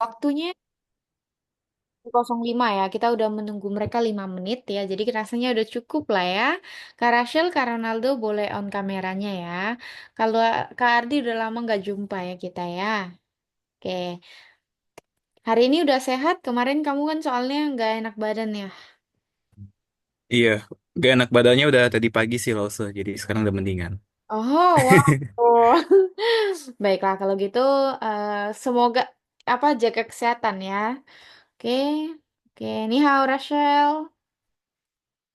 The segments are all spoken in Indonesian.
Waktunya 05 ya. Kita udah menunggu mereka 5 menit ya. Jadi rasanya udah cukup lah ya. Kak Rachel, Kak Ronaldo boleh on kameranya ya. Kalau Kak Ardi udah lama nggak jumpa ya kita ya. Oke. Hari ini udah sehat. Kemarin kamu kan soalnya nggak enak badan ya. Iya, gak enak badannya udah tadi pagi sih Lause, jadi sekarang udah mendingan. Oh, wow. Baiklah kalau gitu semoga apa jaga kesehatan ya. Oke. Oke, ni hao Rachel.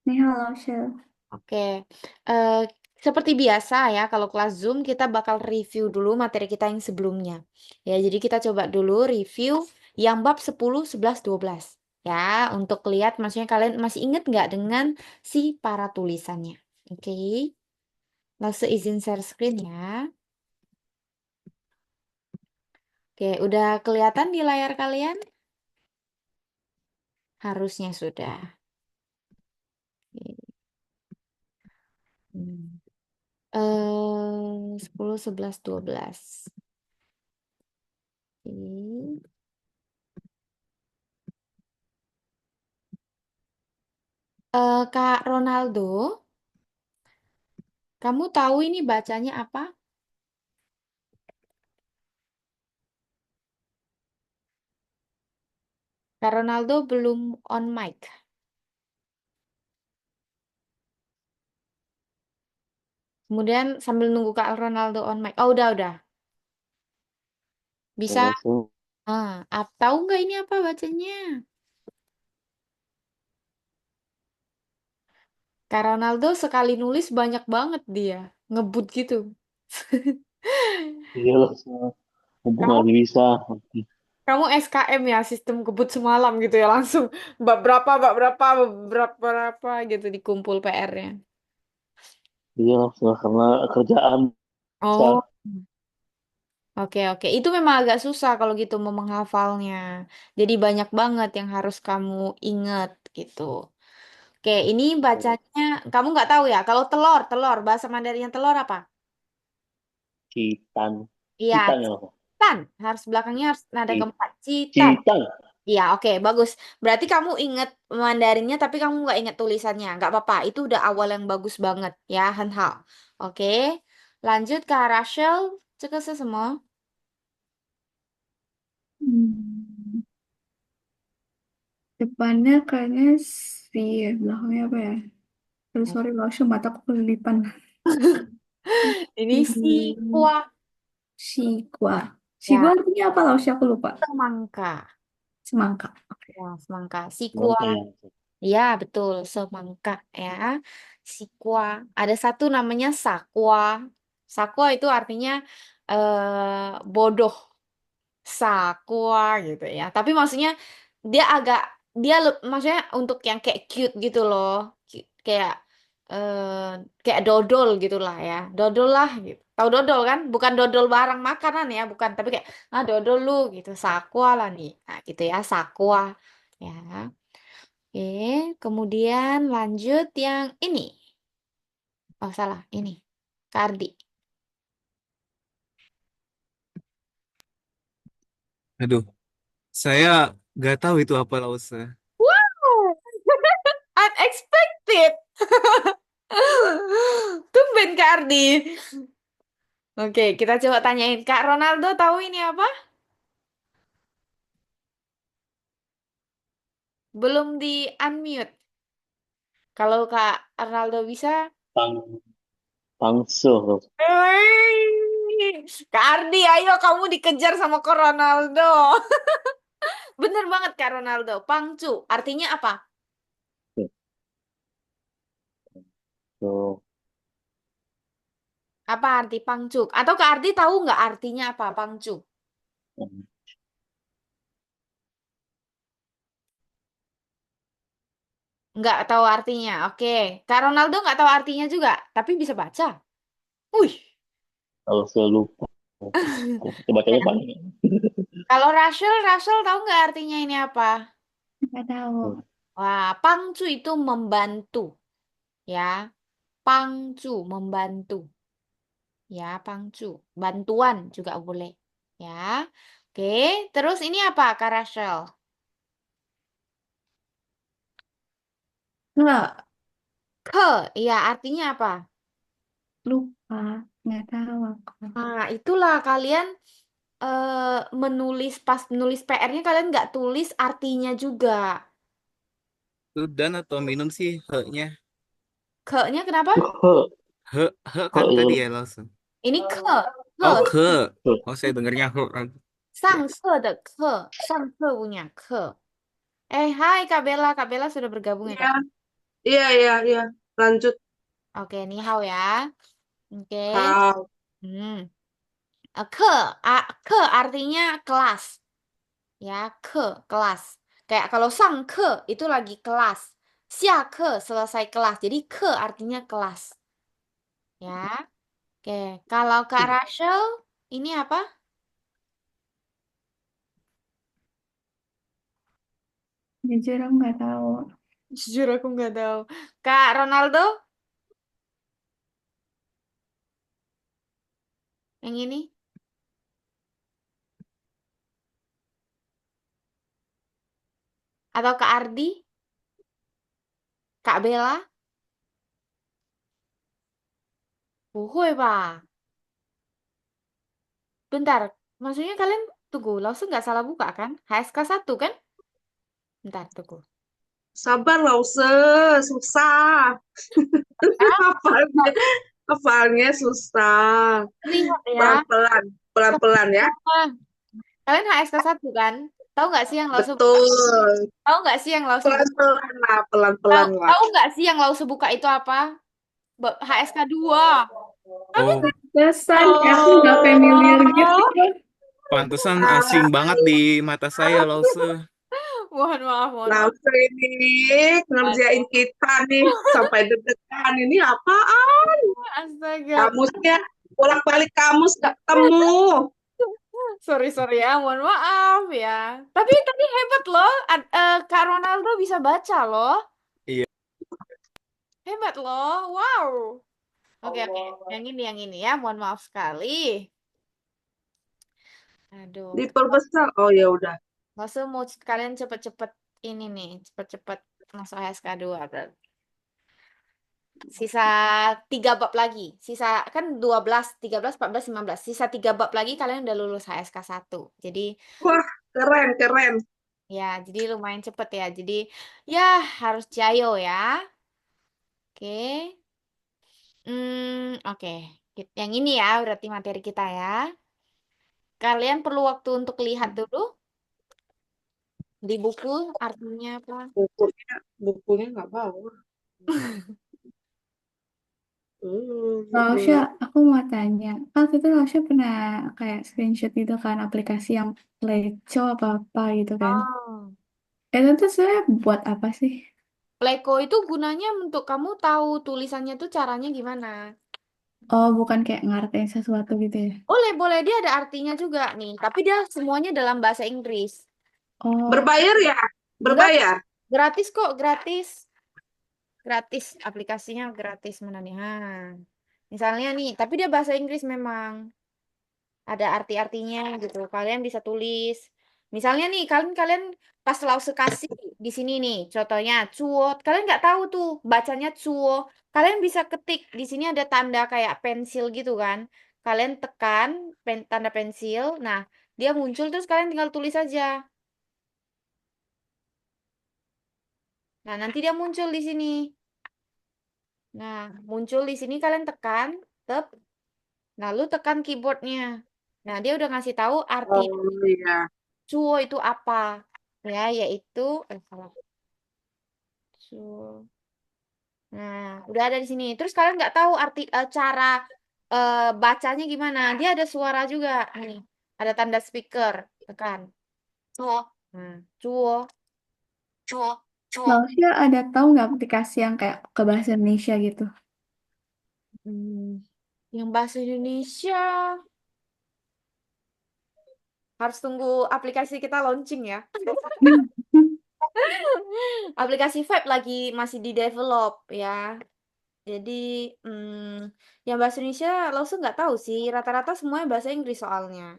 你好，老师。Oke, eh, seperti biasa ya, kalau kelas Zoom kita bakal review dulu materi kita yang sebelumnya. Ya, jadi kita coba dulu review yang bab 10, 11, 12. Ya, untuk lihat maksudnya kalian masih inget nggak dengan si para tulisannya. Oke, langsung izin share screen ya. Oke, udah kelihatan di layar kalian? Harusnya sudah. Oke. Hmm. 10, 11, 12. Oke. Kak Ronaldo, kamu tahu ini bacanya apa? Kak Ronaldo belum on mic. Kemudian sambil nunggu Kak Ronaldo on mic. Oh, udah. Bisa. Langsung Tahu nggak ini apa bacanya? Kak Ronaldo sekali nulis banyak banget dia. Ngebut gitu. iya langsung mumpung Kamu lagi bisa. kamu SKM ya, sistem kebut semalam gitu ya langsung bab berapa gitu dikumpul PR-nya. Iya langsung karena kerjaan bisa. Oh, oke. Itu memang agak susah kalau gitu mau menghafalnya. Jadi banyak banget yang harus kamu ingat gitu. Oke, ini bacanya kamu nggak tahu ya. Kalau telur, bahasa Mandarinnya telur apa? Citan, Iya, citan ya Mas? citan. Harus belakangnya harus nada Ci- keempat. Citan. Citan. Iya, oke, bagus. Berarti kamu ingat Mandarinnya, tapi kamu nggak ingat tulisannya. Nggak apa-apa. Itu udah awal yang bagus banget ya, Han Hao. Oke, lanjut ke Rachel. Cek semua. Hmm, Depannya kayaknya si belakangnya apa ya? Sorry, sorry, langsung mataku kelilipan. Ini si Hmm, kuah Sigua. Sigua ya, artinya apa lausnya aku lupa. semangka. Semangka. Ya, semangka. Si Semangka kuah. ya. Ya, betul. Semangka ya. Sikwa. Ada satu namanya sakwa. Sakwa itu artinya bodoh. Sakwa gitu ya. Tapi maksudnya dia agak maksudnya untuk yang kayak cute gitu loh. Kayak kayak dodol gitulah ya. Dodol lah gitu. Tahu dodol kan? Bukan dodol barang makanan ya, bukan. Tapi kayak dodol lu gitu. Sakwa lah nih. Nah, gitu ya, sakwa. Ya. Oke, kemudian lanjut yang ini. Oh, salah, ini. Kardi. Aduh, saya gak tahu itu apa Lause. Wow, unexpected. Tumben Kardi. Oke, kita coba tanyain. Kak Ronaldo tahu ini apa? Belum di unmute. Kalau Kak Ronaldo bisa. Tang Tangso. Hei, Kak Ardi, ayo kamu dikejar sama Kak Ronaldo. Bener banget Kak Ronaldo. Pangcu, artinya apa? So, Apa arti pangcuk? Atau Kak Ardi tahu nggak artinya apa pangcuk? Nggak tahu artinya. Oke. Kak Ronaldo nggak tahu artinya juga, tapi bisa baca. Wih. kalau saya lupa. Coba bacanya paling. Kalau Rachel tahu nggak artinya ini apa? Nggak tahu. Wah, pangcu itu membantu, ya. Pangcu membantu, ya. Pangcu, bantuan juga boleh, ya. Oke, terus ini apa, Kak Rachel? Enggak, Ke, iya artinya apa? lupa. Nggak tahu aku. Nah, itulah kalian menulis pas menulis PR-nya kalian nggak tulis artinya juga. Itu dan atau minum sih he-nya. Ke-nya kenapa? He, He he kan tadi itu. ya langsung. Ini ke, Oh, ke. He. Oh, saya dengarnya he. Ya. 上课的课，上课 punya ke. Hai Kak Bella sudah bergabung ya Iya, Kak? iya, iya, iya. Lanjut. Oke, ni hao ya. Oke. Hal. Hmm. Ke, ke artinya kelas, ya ke kelas. Kayak kalau sang ke itu lagi kelas, xia ke selesai kelas. Jadi ke artinya kelas, ya. Oke, kalau Kak Rachel ini apa? Jujur aku nggak tahu. Jujur aku nggak tahu. Kak Ronaldo, yang ini atau Kak Ardi, Kak Bella? 不会吧? Bentar, maksudnya kalian tunggu, langsung nggak salah buka kan? HSK 1 kan? Bentar, tunggu. Sabar lah, susah. Hafalnya, hafalnya susah. Lihat ya. Pelan-pelan, pelan-pelan ya. Ah, kalian HSK 1 kan? Tahu nggak sih yang langsung buka? Betul. Tahu nggak sih yang langsung buka? Pelan-pelan lah, Tahu pelan-pelan lah. tahu nggak sih yang langsung buka itu apa? HSK 2. Kamu Oh, Pesan, kayak aku nggak familiar gitu. oh, pantesan asing Ah, banget di mata saya, Lause. mohon maaf, mohon maaf. langsung ini ngerjain Aduh, kita nih sampai deg-degan. Ini apaan? astaga. Kamusnya bolak-balik kamus gak ketemu. Sorry ya, mohon maaf ya. Tapi hebat loh, Kak Ronaldo bisa baca loh. Iya. Hebat loh. Wow. Oke. Yang ini ya. Mohon maaf sekali. Aduh. Diperbesar. Oh ya udah. Maksud mau kalian cepet-cepet ini nih. Cepet-cepet masuk HSK 2 berarti. Sisa 3 bab lagi. Sisa kan 12, 13, 14, 15. Sisa 3 bab lagi kalian udah lulus HSK 1. Jadi Wah, keren, keren. ya, jadi lumayan cepet ya. Jadi ya harus jayo ya. Oke. Oke. Yang ini ya berarti materi kita ya. Kalian perlu waktu untuk lihat dulu di buku artinya apa. Bukunya nggak bawa. Lausya, Hmm. aku mau tanya. Waktu itu Lausya pernah kayak screenshot gitu kan aplikasi yang Leco apa-apa gitu kan. Oh. Itu tuh sebenarnya buat apa sih? Pleko itu gunanya untuk kamu tahu tulisannya tuh caranya gimana. Oh, bukan kayak ngartain sesuatu gitu ya? Boleh, dia ada artinya juga nih. Tapi dia semuanya dalam bahasa Inggris. Oh, Berbayar ya? Enggak, Berbayar. gratis kok, gratis. Gratis, aplikasinya gratis mana nih? Misalnya nih, tapi dia bahasa Inggris memang. Ada arti-artinya gitu. Kalian bisa tulis. Misalnya nih, kalian kalian pas lause kasih di sini nih, contohnya cuo. Kalian nggak tahu tuh bacanya cuo. Kalian bisa ketik di sini ada tanda kayak pensil gitu kan. Kalian tekan tanda pensil. Nah, dia muncul terus kalian tinggal tulis aja. Nah, nanti dia muncul di sini. Nah, muncul di sini kalian tekan, tep, lalu tekan keyboardnya. Nah, dia udah ngasih tahu arti Oh iya. cuo itu apa. Ya, yaitu salah. Cuo. Nah, udah ada di sini. Terus kalian nggak tahu arti cara bacanya gimana. Dia ada suara juga. Nih, ada tanda speaker. Tekan. Cuo. Nah, cuo. Cuo. Cuo. Lausya ada tahu nggak aplikasi yang kayak ke bahasa Indonesia gitu? Hmm, yang bahasa Indonesia harus tunggu aplikasi kita launching ya. Aplikasi Vibe lagi masih di develop ya. Jadi yang bahasa Indonesia langsung nggak tahu sih. Rata-rata semuanya bahasa Inggris soalnya.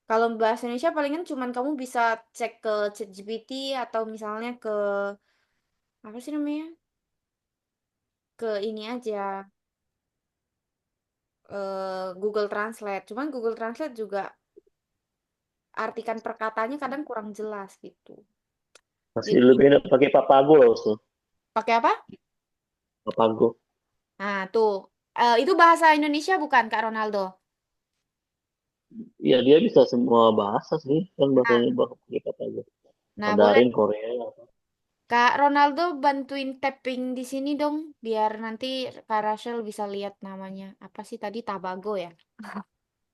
Kalau bahasa Indonesia palingan cuman kamu bisa cek ke ChatGPT atau misalnya ke apa sih namanya? Ke ini aja, Google Translate. Cuman Google Translate juga artikan perkataannya kadang kurang jelas gitu. Masih Jadi lebih enak pakai Papago loh, so. pakai apa? Papago. Nah, tuh. Itu bahasa Indonesia bukan, Kak Ronaldo? Ya dia bisa semua bahasa sih, kan Nah, bahasanya pakai Papago. boleh Mandarin, Korea. Kak Ronaldo bantuin tapping di sini dong, biar nanti Kak Rachel bisa lihat namanya. Apa sih tadi Tabago ya?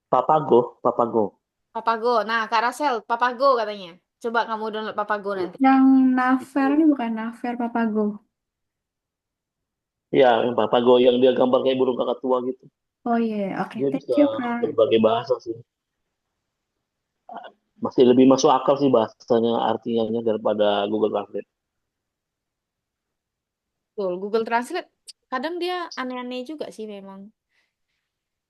Papago, Papago. Papago. Nah, Kak Rachel, Papago katanya. Coba kamu download Papago nanti. Yang Naver ini bukan Naver Papago. Ya, yang Papago yang dia gambar kayak burung kakak tua gitu. Oh iya, oke. Dia Thank bisa you, Kak. berbagai bahasa sih. Masih lebih masuk akal sih bahasanya artinya daripada Google Translate. Betul, Google Translate kadang dia aneh-aneh juga sih memang.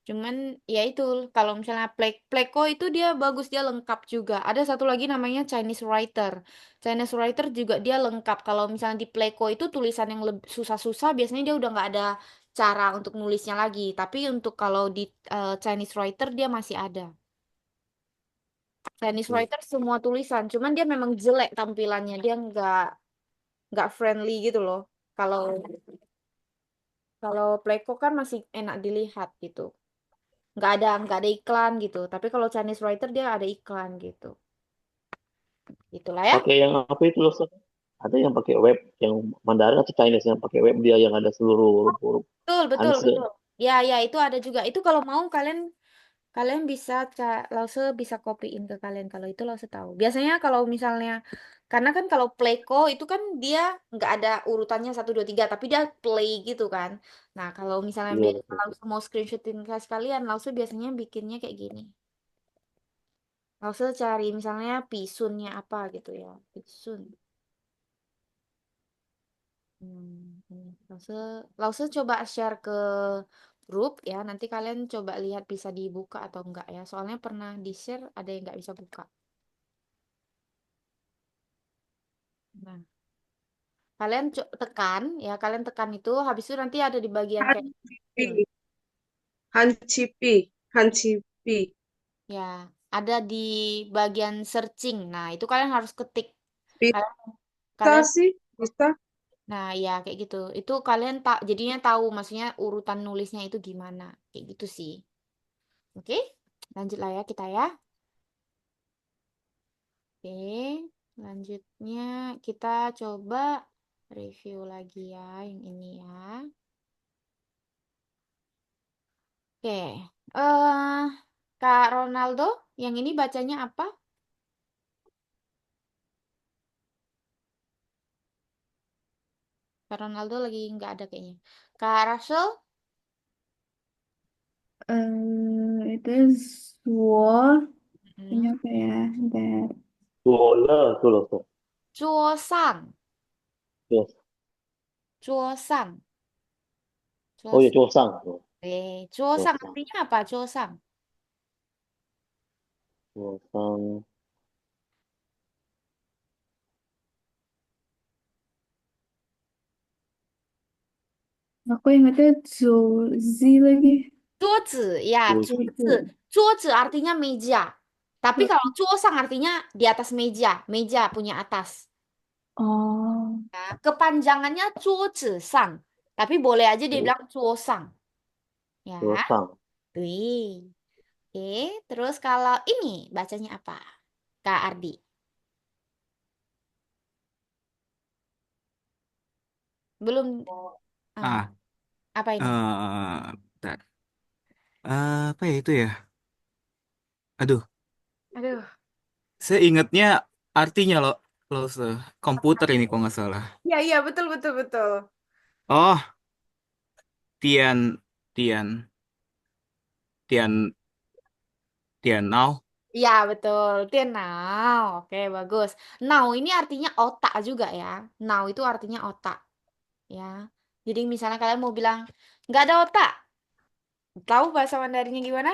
Cuman ya itu kalau misalnya Pleco itu dia bagus, dia lengkap juga. Ada satu lagi namanya Chinese Writer. Chinese Writer juga dia lengkap. Kalau misalnya di Pleco itu tulisan yang susah-susah biasanya dia udah nggak ada cara untuk nulisnya lagi. Tapi untuk kalau di Chinese Writer dia masih ada. Chinese Hmm. Writer semua tulisan, cuman dia memang jelek tampilannya. Dia nggak friendly gitu loh. Kalau kalau Pleco kan masih enak dilihat gitu. Nggak ada iklan gitu. Tapi kalau Chinese Writer dia ada iklan gitu. Itulah ya. Pakai yang apa itu loh, Sob? Ada yang pakai web, yang Mandarin atau Chinese yang pakai web dia yang ada seluruh huruf-huruf Betul, betul, Hanse. betul. Ya, ya itu ada juga. Itu kalau mau kalian kalian bisa Lause bisa copyin ke kalian kalau itu Lause tahu. Biasanya kalau misalnya karena kan kalau Playko itu kan dia nggak ada urutannya satu 2 3 tapi dia play gitu kan. Nah, kalau misalnya Iya betul. Lause mau screenshotin ke sekalian, Lause biasanya bikinnya kayak gini. Lause cari misalnya pisunnya apa gitu ya. Pisun. Lause, Lause coba share ke grup ya. Nanti kalian coba lihat bisa dibuka atau enggak ya. Soalnya pernah di-share ada yang nggak bisa buka. Nah, kalian tekan ya, kalian tekan itu. Habis itu nanti ada di bagian kayak searching. Hancipi, Hancipi, Hancipi. Ya, ada di bagian searching. Nah, itu kalian harus ketik. Kalian, Bisa kalian sih, bisa. nah ya kayak gitu. Itu kalian tak jadinya tahu maksudnya urutan nulisnya itu gimana. Kayak gitu sih. Oke, lanjutlah ya kita ya. Oke, selanjutnya kita coba review lagi ya yang ini ya. Oke, Kak Ronaldo, yang ini bacanya apa? Kak Ronaldo lagi nggak ada kayaknya. Kak Russell, Itu Zwo. Ini hmm. apa ya? Bentar. Bola itu loh, Sob. Cuosang, Yes. Cuosang, Oh ya, Cuosang. Chosang. Cuosang Chosang. artinya apa? Cuosang. Chosang. Aku ingatnya Zozi lagi. 桌子 ya, Tuh. 桌子. 桌子 artinya meja. Tapi kalau cuosang artinya di atas meja, meja punya atas. Oh, Nah, kepanjangannya 桌子上, tapi boleh aja dia Oh, bilang 桌上. Ya, Chosang. wih. Oke, terus kalau ini bacanya apa? Kak Ardi. Belum, ah, Ah, apa ini? bentar. Apa ya itu ya? Aduh, Aduh. saya ingatnya artinya loh, komputer ini kok nggak salah. Iya, iya, betul, betul, betul. Oh, Tian, Tian, Tian, Tian Now. Iya, betul. Dia now. Oke, bagus. Now ini artinya otak juga ya. Now itu artinya otak. Ya. Jadi misalnya kalian mau bilang, nggak ada otak. Tahu bahasa Mandarinnya gimana?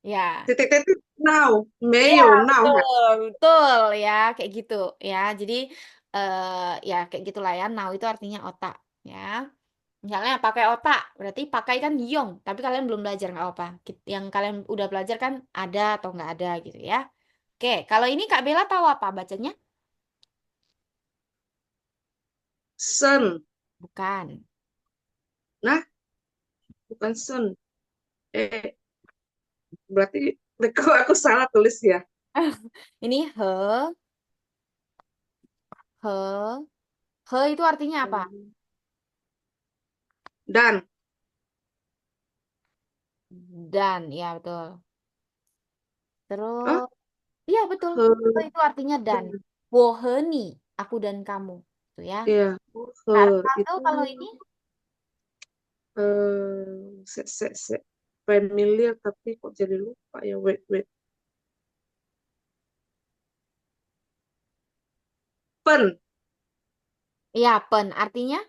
Ya. Titik-titik now. Iya, Mayo now ya. betul, betul ya, kayak gitu ya. Jadi ya kayak gitulah ya. Now itu artinya otak ya. Misalnya pakai otak, berarti pakai kan yong, tapi kalian belum belajar nggak apa. Yang kalian udah belajar kan ada atau nggak ada gitu ya. Oke, kalau ini Kak Bella tahu apa bacanya? Sun. Bukan. Nah, bukan sun. Eh, berarti kok aku salah tulis ya. Ini he, he itu artinya apa? Dan. Dan, ya betul. Oh, Terus, iya betul. He he, itu artinya dan. Woheni, aku dan kamu. Tuh ya. ya. Kak He Ronaldo itu kalau ini se familiar tapi kok jadi lupa ya. Wait, wait. Pen. iya pen artinya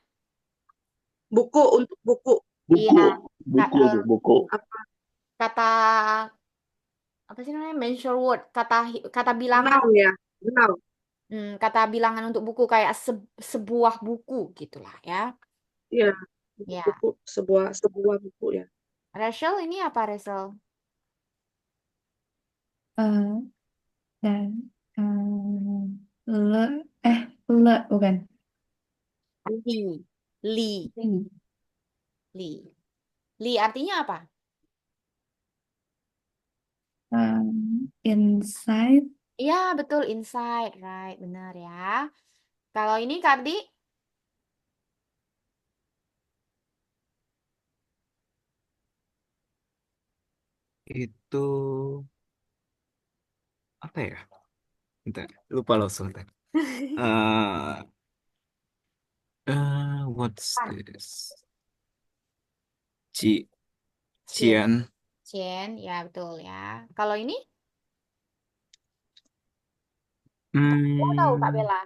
Buku untuk buku. iya Buku, ka- buku eh, itu buku. Apa? kata apa sih namanya mention word kata bilangan Noun ya. Noun. kata bilangan untuk buku kayak sebuah buku gitulah ya. Iya. Ya. Buku sebuah buku ya. Rachel ini apa Rachel? Eh, dan le le bukan. Li. Li. Li. Li artinya apa? Inside Iya betul inside right benar ya. Kalau ini Kardi Itu apa ya? Bentar, lupa loh sebentar. Eh, what's Pan. this? Ci, Cien. Cian. Cien ya betul ya. Kalau ini kamu tahu Kak Hmm, Bella?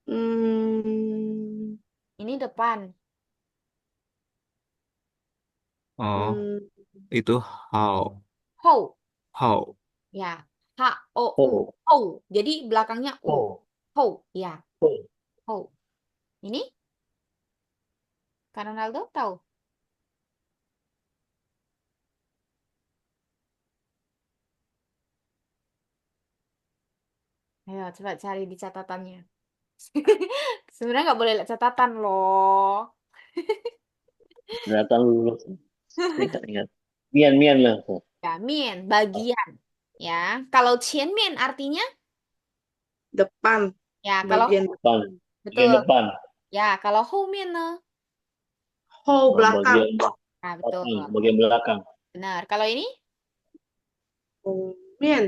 Hmm, Ini depan. oh, hmm, itu how, How. how. Ya, H-O-U. Oh, How. Jadi belakangnya U. oh, How. Ya, oh. how. Ini Kak Ronaldo tahu? Ayo, coba cari di catatannya. Sebenarnya nggak boleh lihat catatan loh. Kelihatan lulus. Ingat. Mian, mian lah. Ya, min, bagian. Ya, kalau min artinya? depan. Ya, kalau Bagian Depan, bagian betul. depan. Ya, kalau min whole Oh, belakang. bagian nah betul. belakang, bagian belakang. Benar. Kalau ini Mien.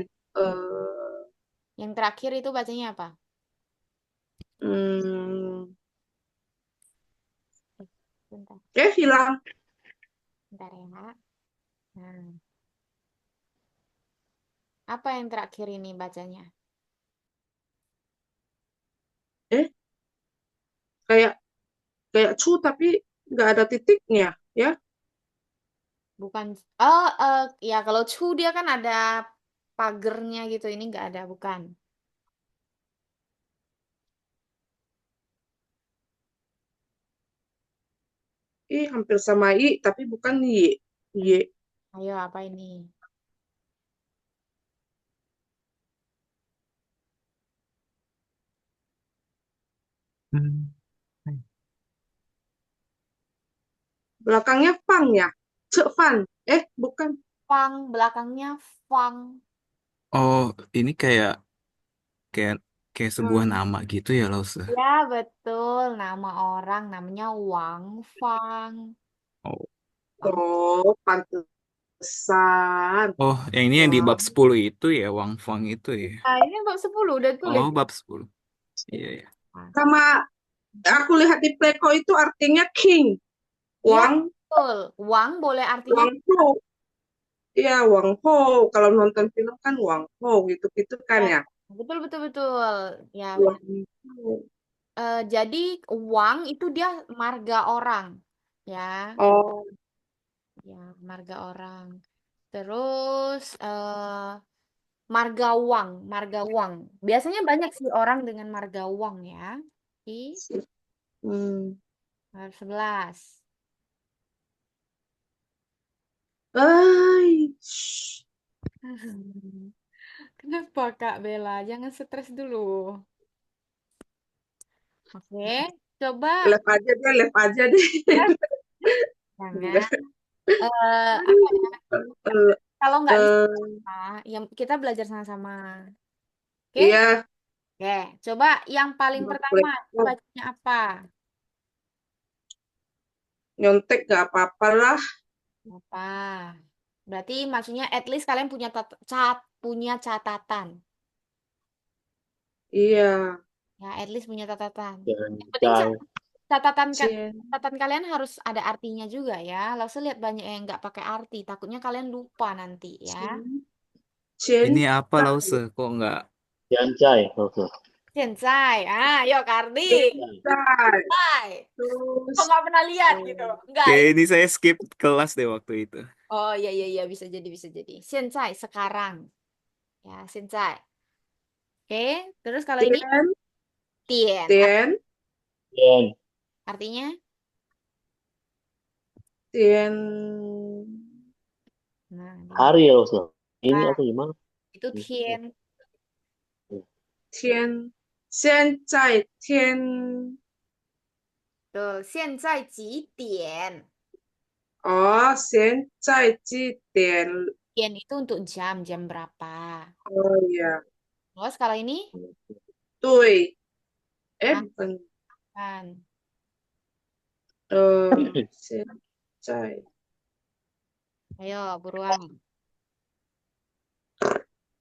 yang terakhir itu bacanya apa? Hmm, Bentar, hilang. bentar ya. Nah, apa yang terakhir ini bacanya? Eh, kayak kayak cu tapi nggak ada titiknya, ya. Bukan. Ya kalau dia kan ada pagernya gitu. Ini nggak ada, bukan. Hampir sama i tapi bukan y. Y. Ayo, apa ini? Hmm. Belakangnya fang ya. Cek fan. Bukan. Fang, belakangnya fang. Oh, ini kayak kayak kayak sebuah Hmm. nama gitu ya, Lause. Ya, betul. Nama orang namanya Wang Fang. Oh, Wang. Oh, pantesan. oh, yang ini yang di Wah. bab 10 itu ya, Wang Fang itu ya. Nah, ini bab 10 udah tulis. Oh, bab 10. Iya, ya. Sama aku lihat di Pleko itu artinya king. Iya, Wang, betul. Wang boleh artinya Wang Ho. Iya, Wang Ho. Kalau nonton film kan Wang Ho gitu-gitu kan ya. ya. Betul, betul, betul. Ya, benar. Wang Ho. Jadi Wang itu dia marga orang. Ya, Oh, ya, marga orang. Terus margawang, margawang. Biasanya banyak sih orang dengan margawang ya. Di Hmm. nomor 11. Ay, shh. Kenapa Kak Bella? Jangan stres dulu. Oke, coba Left aja deh. jangan. Enggak. Apa ya? Eh, Kalau nggak bisa, eh, yang kita belajar sama-sama. Oke? iya, Oke, coba yang paling pertama itu laptop. bacanya apa? Nyontek gak apa-apa lah. Apa? Berarti maksudnya at least kalian punya punya catatan. Iya. Ya, at least punya catatan. Jangan Yang penting cai. Cien. catatan kalian harus ada artinya juga ya. Lalu lihat banyak yang nggak pakai arti. Takutnya kalian lupa nanti ya. Cien. Cien. Ini apa Lause? Kok nggak? Jangan cai. Oke. 现在, yuk Kardi. Cai. Cien. Hai. Terus Kok nggak pernah lihat gitu? eh, Enggak. Kayak ini saya skip kelas deh waktu itu. Oh iya iya iya bisa jadi bisa jadi. 现在 sekarang. Ya, 现在. Oke, terus kalau ini Tien. 点 Tien. Jen. artinya Tien. nah, ini. Hari ya Ustaz. Ini Nah, atau gimana? itu 天. Tien. 现在天. Betul. 现在几点? Oh, 现在几点? 点 itu untuk jam, jam berapa? Oh iya. Terus kalau ini 对. ah, Bukan. kan. 现在. Ayo buruan.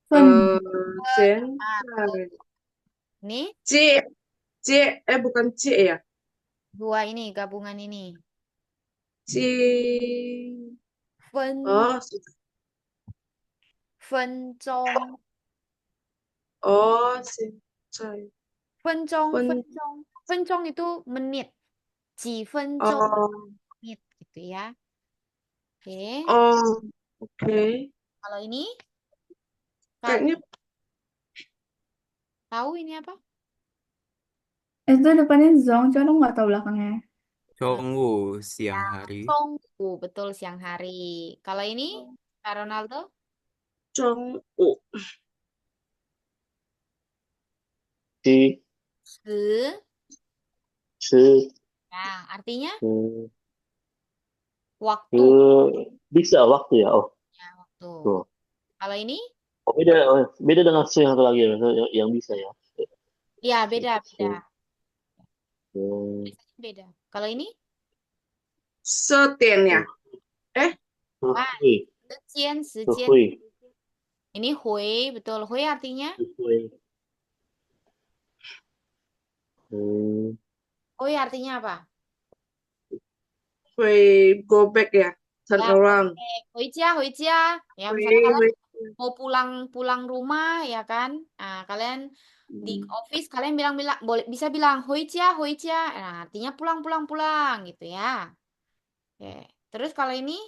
分 现 Ah, 在. ini 借. Bukan C ya. dua ini gabungan ini. 借. 分 Oh, 分钟 oh, 现在. 分钟分 分. 钟分钟 itu menit. 几分钟 Oh, menit gitu ya. Oke. oh, oke. Kalau ini Kayaknya tahu ini apa? itu depannya Zong, cuma aku nggak tahu belakangnya. Chongwu siang hari. Tonggu, betul siang hari. Kalau ini Kak Ronaldo, Jong. Si. 时 Si. Nah, artinya Si. waktu. Bisa waktu ya. Oh, Ya, waktu. tuh. Kalau ini, Oh, beda. Oh, beda dengan si yang satu lagi ya. Yang bisa ya. ya beda, Si. beda. Hmm. Beda. Kalau ini, 10点呀. Eh, 会. 时间. Hui. Ini hui, betul. Hui artinya, Hui. Hmm. hui artinya apa? 会 go back ya. Turn Ya, around. hui jia. Ya, misalnya kalian Hui. mau pulang rumah, ya kan? Nah, kalian di office, kalian bilang boleh bisa bilang hui jia. Nah, artinya pulang gitu ya. Oke. Terus kalau ini,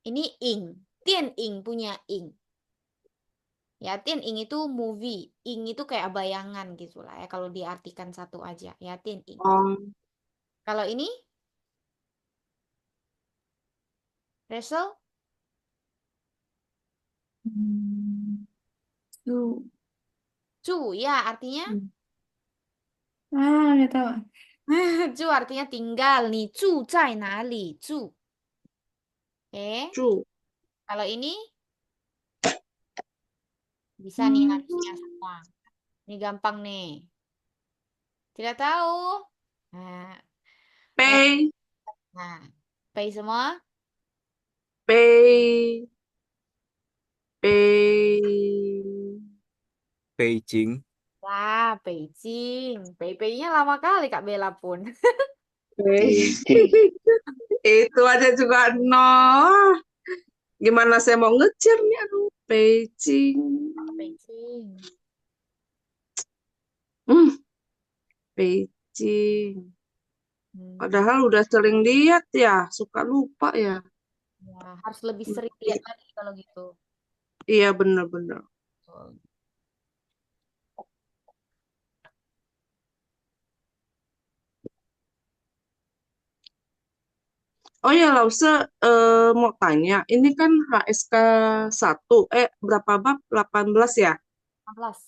ini ing. Tian ing punya ing. Ya, Tian ing itu movie. Ing itu kayak bayangan gitu lah ya. Kalau diartikan satu aja. Ya, Tian ing. Oh, Kalau ini, Rachel, Hmm, Su. cu ya artinya. Nggak tahu. Cu artinya tinggal. Ni cu zai nali. Cu. Oke. Ju. Kalau ini, bisa nih harusnya semua. Ini gampang nih. Tidak tahu. Nah, ayo. Pay. Nah, pay semua. Pay. Pay. Beijing. Wah, Beijing. Pay-nya lama kali Kak Bella pun. Pay. Beijing. Itu aja juga no. Gimana saya mau ngejar nih? Aduh, Beijing. Beijing. Hmm, Beijing. Hmm. Padahal udah sering lihat ya, suka lupa ya. Ya, harus lebih sering lihat lagi kalau gitu. Iya bener-bener. Betul. Oh ya Lause, mau tanya, ini kan HSK 1, berapa bab? 18 ya? 15.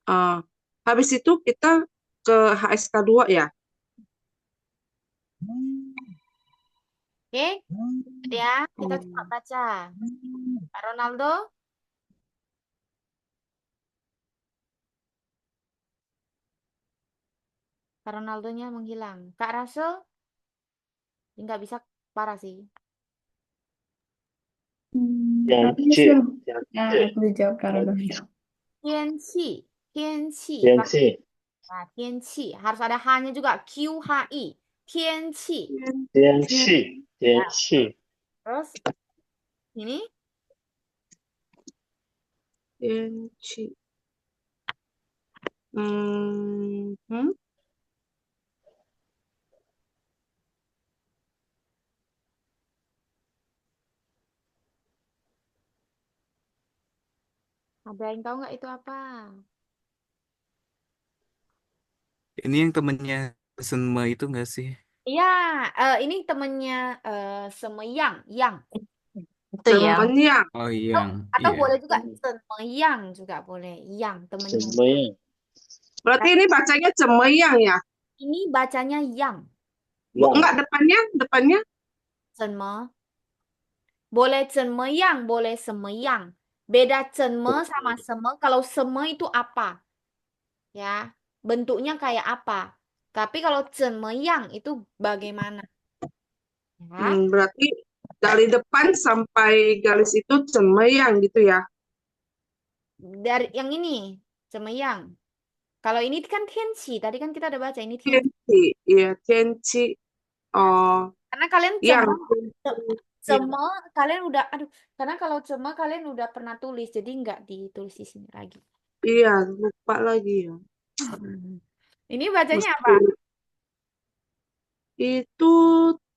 Eh, habis itu kita ke HSK 2 ya? Oke, ya, kita coba Hmm. baca. Kak Ronaldo, Kak Ronaldonya menghilang. Kak Russell, nggak bisa, parah sih. Yang Tapi C, yang nah, C, aku dijawab karena udah jawab. Tianqi, Tianqi. yang C, Nah, Tianqi. Harus ada H-nya juga. QHI. Tianqi. yang C, Ya. yang C, Terus, ini. Tianqi. Hmm. Ada yang tahu nggak itu apa? Ini yang temennya Senma itu nggak sih? Iya, ini temennya Semeyang, Yang. Itu yang Semenyak. Oh, Atau, yang atau iya. boleh juga Semeyang juga boleh. Yang temennya. semuanya, Berarti ini bacanya Cemeyang ya? Ini bacanya Yang. yang, Enggak, depannya. Senme. Boleh Semeyang, boleh Semeyang. Beda Senme sama Seme. Kalau Seme itu apa? Ya, bentuknya kayak apa? Tapi kalau Semeyang itu bagaimana? Ya, Berarti dari depan sampai garis itu Cemeyang gitu ya? dari yang ini Semeyang. Kalau ini kan Tianqi, tadi kan kita udah baca ini Tianqi. Tianqi, iya Tianqi. Oh, Karena kalian yang Tianqi. Ceme, kalian udah, aduh, karena kalau Ceme kalian udah pernah tulis, jadi nggak ditulis di sini lagi. Iya, lupa lagi ya. Ini bacanya Mesti apa? itu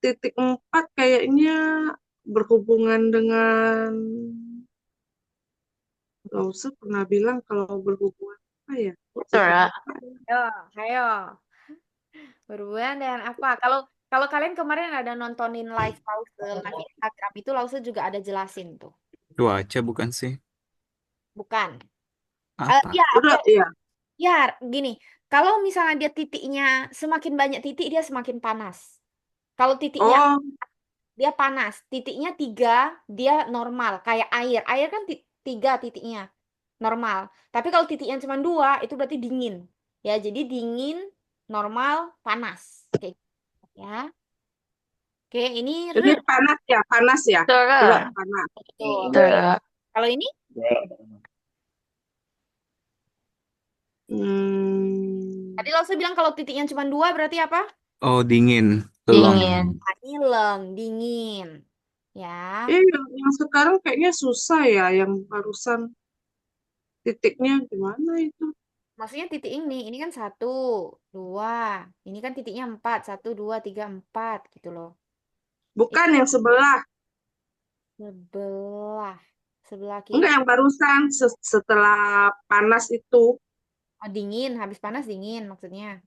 titik 4 kayaknya berhubungan dengan nggak usah pernah bilang kalau berhubungan apa ya? Kok jadi Sura. lupa ya? Ayo, ayo. Berhubungan dengan apa? Kalau kalau kalian kemarin ada nontonin live Lause, live Instagram itu Lause juga ada jelasin tuh. Cuaca bukan sih? Bukan. Apa? Ya, Udah, oke. iya. Ya, gini. Kalau misalnya dia titiknya semakin banyak titik, dia semakin panas. Kalau titiknya Oh, dia panas, titiknya 3, dia normal, kayak air. Air kan 3 titiknya, normal. Tapi kalau titiknya cuma 2, itu berarti dingin. Ya, jadi dingin, normal, panas. Oke, ya. Oke, ini ini panas ya, panas ya. Enggak Sura. panas. betul. Sura. Kalau ini tadi Hmm. lo bilang kalau titiknya cuma 2 berarti apa? Oh, dingin. Belum. Dingin. Ileng, dingin. Ya. Yang sekarang kayaknya susah ya, yang barusan titiknya gimana itu? Maksudnya titik ini kan 1, 2. Ini kan titiknya 4, 1, 2, 3, 4 gitu loh. Bukan yang sebelah, Sebelah. Sebelah kiri. enggak yang barusan setelah panas itu. Oh, dingin. Habis panas dingin maksudnya.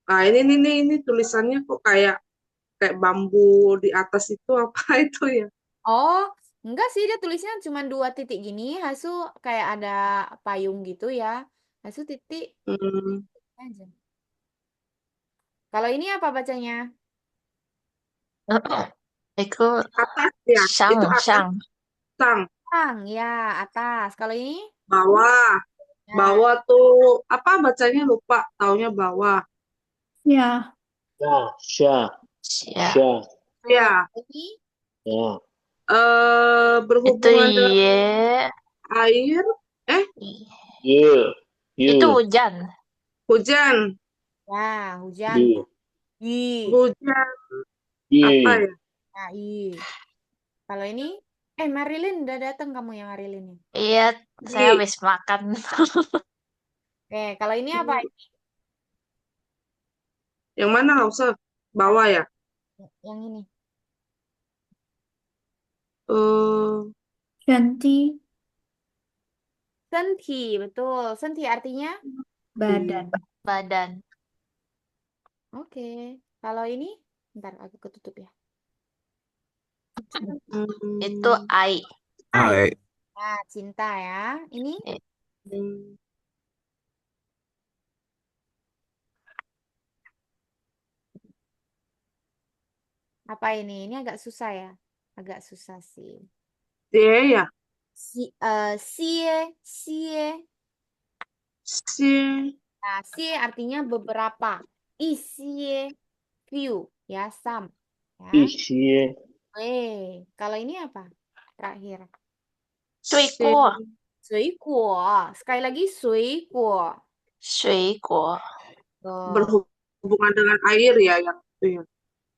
Nah, ini tulisannya kok kayak bambu di atas itu apa itu ya? Oh, enggak sih. Dia tulisnya cuma 2 titik gini. Hasu kayak ada payung gitu ya. Hasu titik Hmm. aja. Kalau ini apa bacanya? Itu Atas ya, Sang, itu atas Sang. sang, Sang, ya, atas. Kalau ini? bawah. Ya. Bawah tuh apa bacanya lupa, taunya bawah. Ya, ya, sya, Ya. sya, Ya, Ini? ya, Itu berhubungan dengan ye. air, ye, Itu ye, hujan. hujan, Ya, hujan. ye, I. hujan apa ye, ya? Ya, I. Kalau ini? Marilyn, udah datang kamu ya Marilyn ya? Iya, saya Di, habis makan. Oke, kalau ini apa? Yang mana nggak usah bawah ya? Yang ini. Eh, Shanti, Senti, betul. Senti artinya? badan. Badan. Oke. Kalau ini, ntar aku ketutup ya. Itu ai. Hai. Nah, cinta ya. Ini Eh, hmm. apa ini? Ini agak susah ya. Agak susah sih. Dia ya. Sie, sie. Si. Nah, sie artinya beberapa. Isie, few, ya, some. Ya. Isi. Kalau ini apa? Terakhir. 水 Si. 果 Suikuo. Sekali lagi, suikuo. 水果 Tuh. Berhubungan dengan air ya yang itu ya.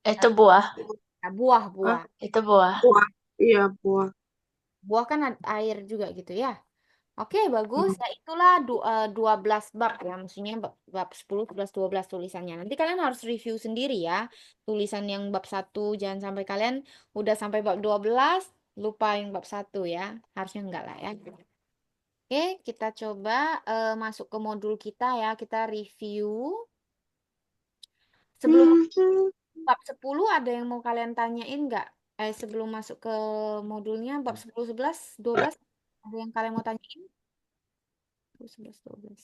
itu buah. Nah, buah, Hah? buah. Itu buah. Buah. Iya, buah. Buah kan air juga gitu ya. Oke, bagus. Hmm. Ya itulah 12 bab ya. Maksudnya bab 10, 11, 12 tulisannya. Nanti kalian harus review sendiri ya. Tulisan yang bab 1 jangan sampai kalian udah sampai bab 12 lupa yang bab 1 ya. Harusnya enggak lah ya. Oke, kita coba masuk ke modul kita ya. Kita review. Sebelum bab 10 ada yang mau kalian tanyain nggak? Sebelum masuk ke modulnya bab 10, 11, 12 ada yang kalian mau tanyain? 10, 11, 12.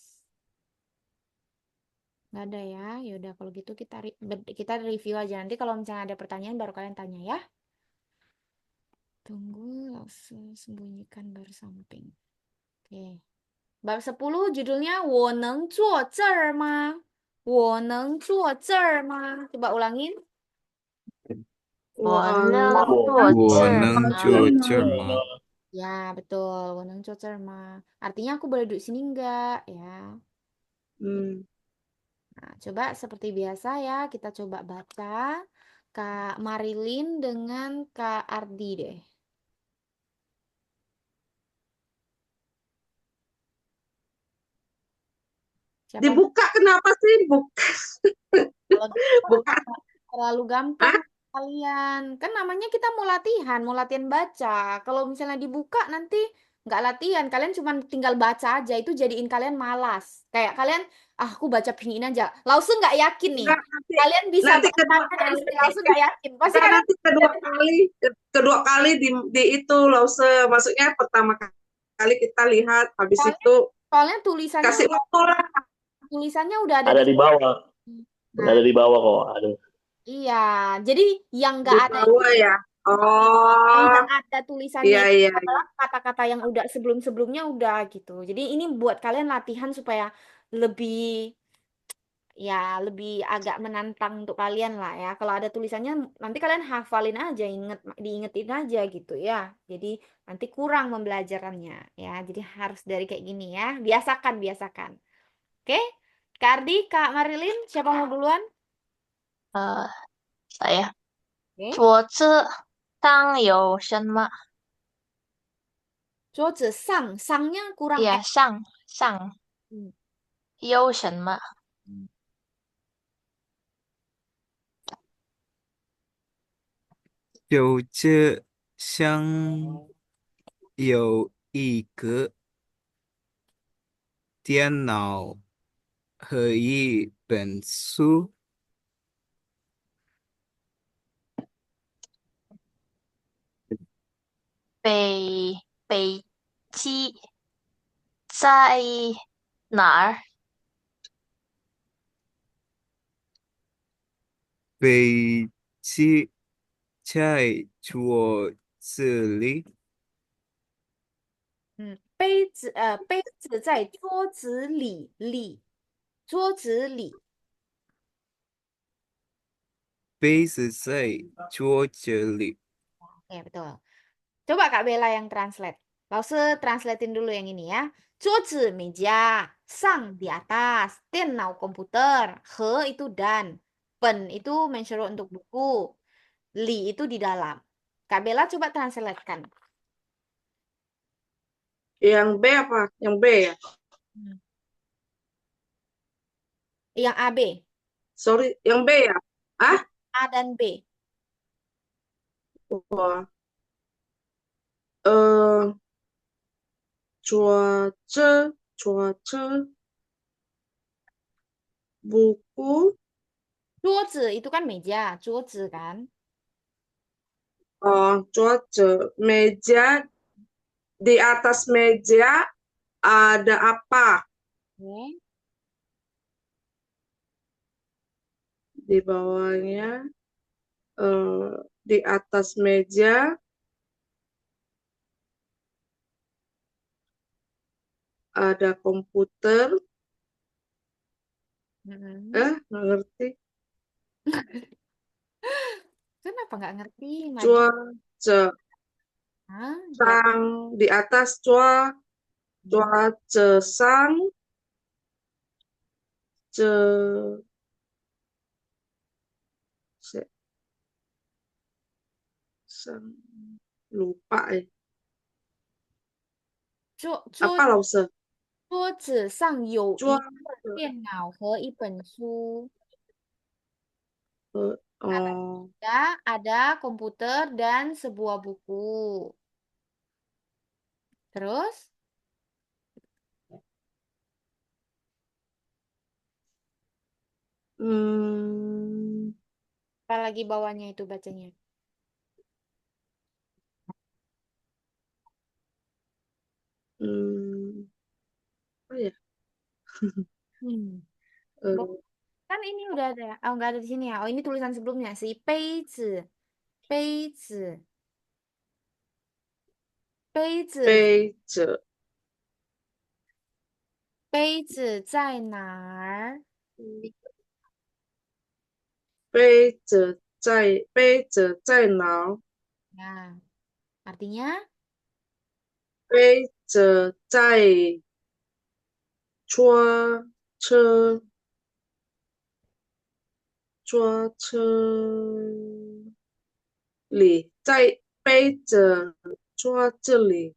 Nggak ada ya. Yaudah kalau gitu kita review aja. Nanti kalau misalnya ada pertanyaan baru kalian tanya ya. Tunggu, langsung sembunyikan baru samping. Oke. Bab 10 judulnya 我能坐这儿吗?我能坐这儿吗? Coba ulangin. 我能 Wah. 坐这儿 Wonen 吗？ Jocerma. Ya, betul. 我能坐这儿吗? Artinya aku boleh duduk sini enggak? Ya. Hmm. Nah, coba seperti biasa ya, kita coba baca Kak Marilyn dengan Kak Ardi deh. Siapa Dibuka kenapa sih? Buka. kalau gitu Buka. terlalu gampang kalian. Kan namanya kita mau latihan baca. Kalau misalnya dibuka nanti nggak latihan, kalian cuma tinggal baca aja. Itu jadiin kalian malas. Kayak kalian, aku baca begini aja. Lause nggak yakin nih. Enggak, nanti Kalian bisa nanti baca kedua dari kali. sini, Lause nggak yakin. Pasti Enggak, kalian nanti kedua kali di itu Lause, maksudnya pertama kali kita lihat, habis soalnya, itu soalnya tulisannya kasih waktu lah. udah ada Ada di di bawah. Nah, Ada di bawah kok. Ada. iya. Jadi yang Di nggak ada itu bawah ya. yang Oh, nggak ada tulisannya iya itu iya. adalah kata-kata yang udah sebelum-sebelumnya udah gitu. Jadi ini buat kalian latihan supaya lebih ya lebih agak menantang untuk kalian lah ya. Kalau ada tulisannya nanti kalian hafalin aja, diingetin aja gitu ya. Jadi nanti kurang pembelajarannya ya. Jadi harus dari kayak gini ya. Biasakan, biasakan. Oke? Kak Ardi, Kak Marilyn, siapa mau duluan?呃，saya Oke. 桌子上有什么？ Cuaca sangnya kurang ya 上 Hmm. 有什么？ 就这像有一个电脑和一本书。北极在哪儿？北极在桌子里。杯子在桌子里，桌子里。杯子在桌子里。 Ya, betul. Coba Kak Bella yang translate. Lause translatein dulu yang ini ya. 桌子 meja, sang di atas, 电脑 komputer, he itu dan, pen itu mensuruh untuk buku, li itu di dalam. Kak Bella coba translatekan. Yang B apa? Yang B ya. Yang AB. Sorry, yang B ya? Ah, A dan B. wah. Eh, cuaca, cuaca, buku, 桌子 itu kan meja, 桌子 kan? cuaca, meja, di atas meja ada apa? Oke. Di bawahnya, eh, di atas meja ada komputer. Mm-mm. Nggak ngerti. Kenapa nggak ngerti? Maju. Cuaca, Ah, di atas. sang, di atas cuaca, sang, ce, se- sang, lupa ya. 桌 Apa lause? 桌子上有一个 Cuaca, 电脑和一本书。eh, oh, Ya, ada komputer dan sebuah buku. Terus, hmm, apa lagi bawahnya itu bacanya? hmm, apa ya? Hmm. Bo- Eh, Kan ini udah ada. Oh, nggak ada di sini ya. Oh, ini tulisan sebelumnya. Si 杯子，杯子，Beige, 杯子在哪儿？杯子在哪？Ya, artinya 杯子在车里，在杯子桌这里，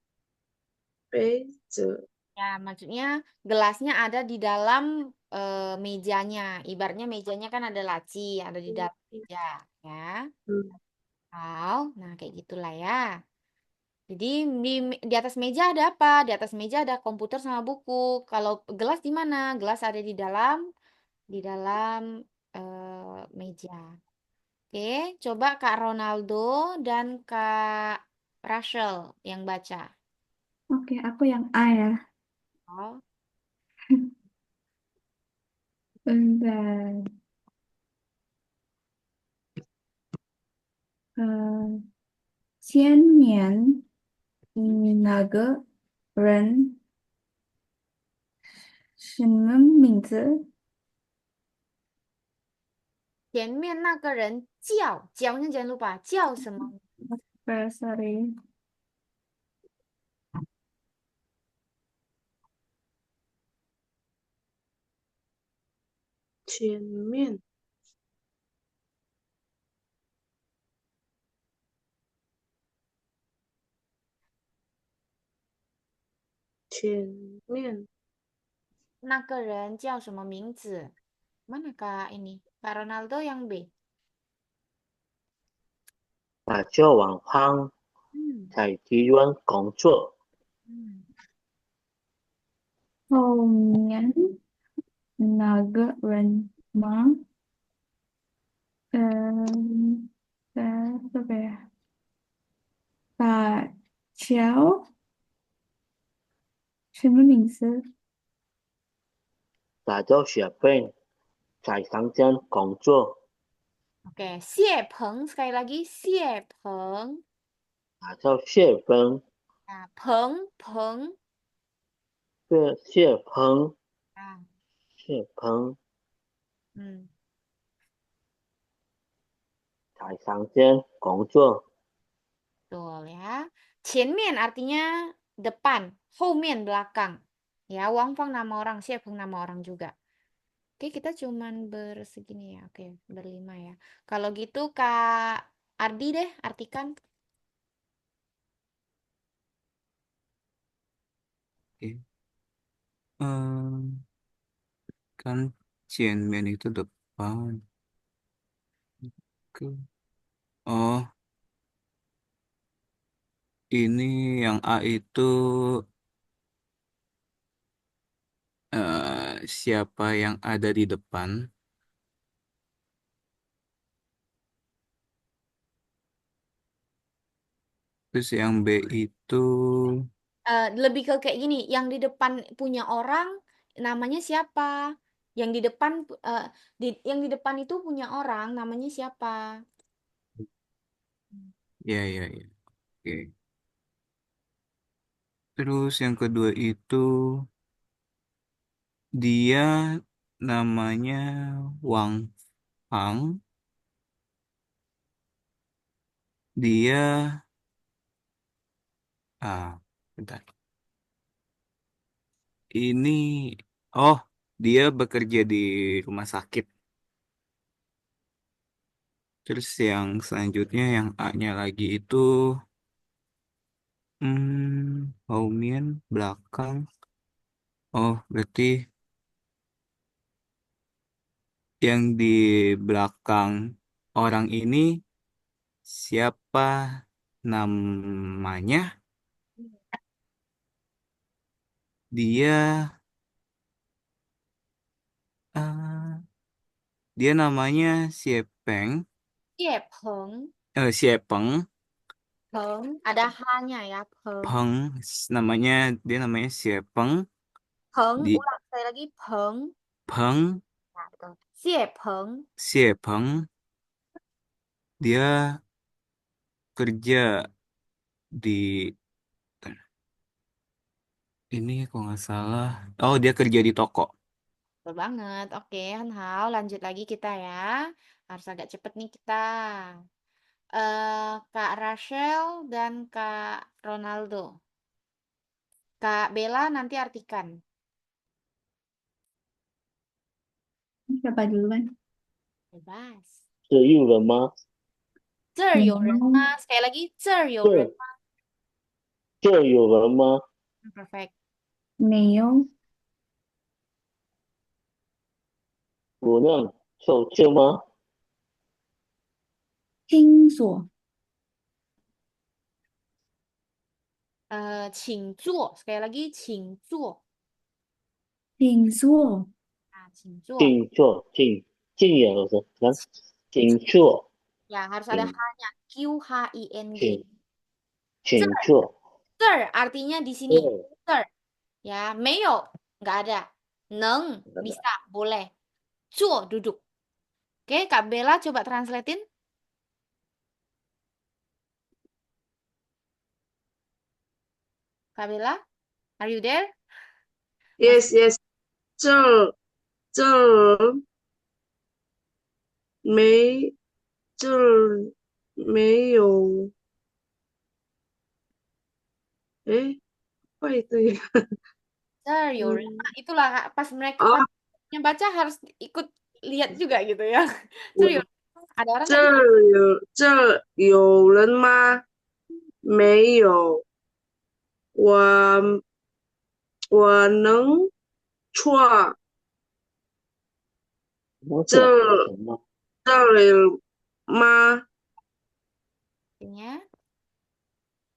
杯子 ya maksudnya gelasnya ada di dalam mejanya. Ibaratnya mejanya kan ada laci, ada di dalam meja, ya. Oh, nah kayak gitulah ya. Jadi di atas meja ada apa? Di atas meja ada komputer sama buku. Kalau gelas di mana? Gelas ada di dalam meja. Oke, coba Kak Ronaldo dan Kak Rachel yang baca. Oke, aku yang A ya. Oh, Bentar. 呃，前面那个人什么名字？前面那个人叫nya jangan lupa叫什么？Sorry. 前面前面那个人叫什么名字？Mana Kak ini? Kak Ronaldo yang B. 打就往旁 Hmm. 在机关工作，Hmm. 后面那个人吗？嗯，这个呀，大乔什么名字？打叫雪贝在房间工作， Oke, Peng sekali lagi Peng. 打叫谢芬，Nah, Peng. 谢鹏，Nah, 谢鹏 hmm. 在房间工作， Betul ya. 前面 artinya depan, 后面 belakang. Ya, Wang Fang nama orang, Peng nama orang juga. Oke, kita cuman bersegini ya. Oke, berlima ya. Kalau gitu Kak Ardi deh, artikan. Oke. Kan Cianmen itu depan. depan. Ke- Oh, ini yang A itu siapa yang ada di depan? Terus yang B itu Lebih ke kayak gini, yang di depan punya orang namanya siapa? Yang di depan yang di depan itu punya orang namanya siapa? ya ya ya. Oke. Terus yang kedua itu dia namanya Wang Fang. Dia bentar. Ini oh, dia bekerja di rumah sakit. Terus yang selanjutnya yang A-nya lagi itu Haumian belakang. Oh, berarti yang di belakang orang ini siapa namanya? Dia eh, dia namanya Siepeng, Peng, Siepeng, Peng, ada H-nya ya, Peng. Peng, namanya dia namanya Siepeng Peng, di ulang sekali lagi, Peng. Peng, Nah, betul. Peng. Siepeng. Dia kerja di ini kok nggak salah. Oh, dia kerja di toko. Betul banget. Oke, Hanhao, lanjut lagi kita ya. Harus agak cepet nih kita. Kak Rachel dan Kak Ronaldo. Kak Bella nanti artikan. Siapa duluan? Bebas. 这有人吗？这有人 Neo, 吗? Sekali lagi, 这有人吗？这有人吗？ Perfect. Neo, 我让手机吗？听所，请坐. Sekali lagi, 请坐. 听所，Nah, 请坐. 静坐，静也老师，看静坐， Ya, harus ada 静 H-nya. Qhing. 静坐， Sir, artinya di sini. 对， Sir. Ya, 没有, nggak ada. Neng, bisa, boleh. 坐, duduk. Oke, Kak Bella coba translatein. Kak Bella, are you there? Yes, yes. 这没这没有，诶，会对，Sir, your嗯， itulah pas mereka 哦， pas yang baca harus ikut lihat juga gitu ya. Sir, 我 ada orang 这 nggak di 有人吗？没有，我能错能这做什么？这里吗？ artinya?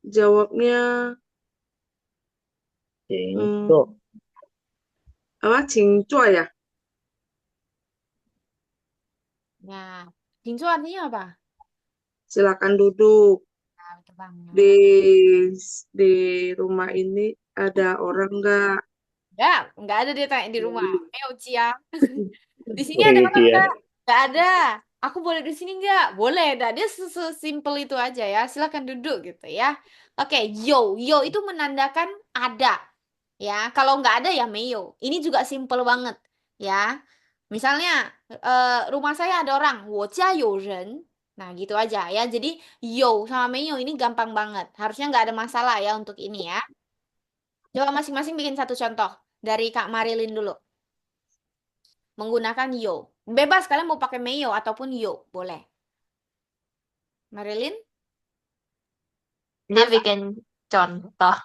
Jawabnya 静 hmm, 坐， apa? 请坐 ya. Ya, jinju artinya apa? Silakan duduk. Nah, betul banget. Di rumah ini ada orang nggak? Nggak ada dia tanya di rumah. Meo Cia. Di sini ada begitu orang ya. nggak? Nggak ada. Aku boleh di sini nggak? Boleh. Dah, dia sesimpel itu aja ya. Silakan duduk gitu ya. Oke, yo itu menandakan ada. Ya, kalau nggak ada ya meyo. Ini juga simple banget ya. Misalnya rumah saya ada orang, 我家有人. Nah, gitu aja ya. Jadi yo sama meyo ini gampang banget. Harusnya nggak ada masalah ya untuk ini ya. Coba masing-masing bikin satu contoh dari Kak Marilyn dulu. Menggunakan yo. Bebas kalian mau pakai meyo ataupun yo, boleh. Marilyn Dia harus bikin contoh.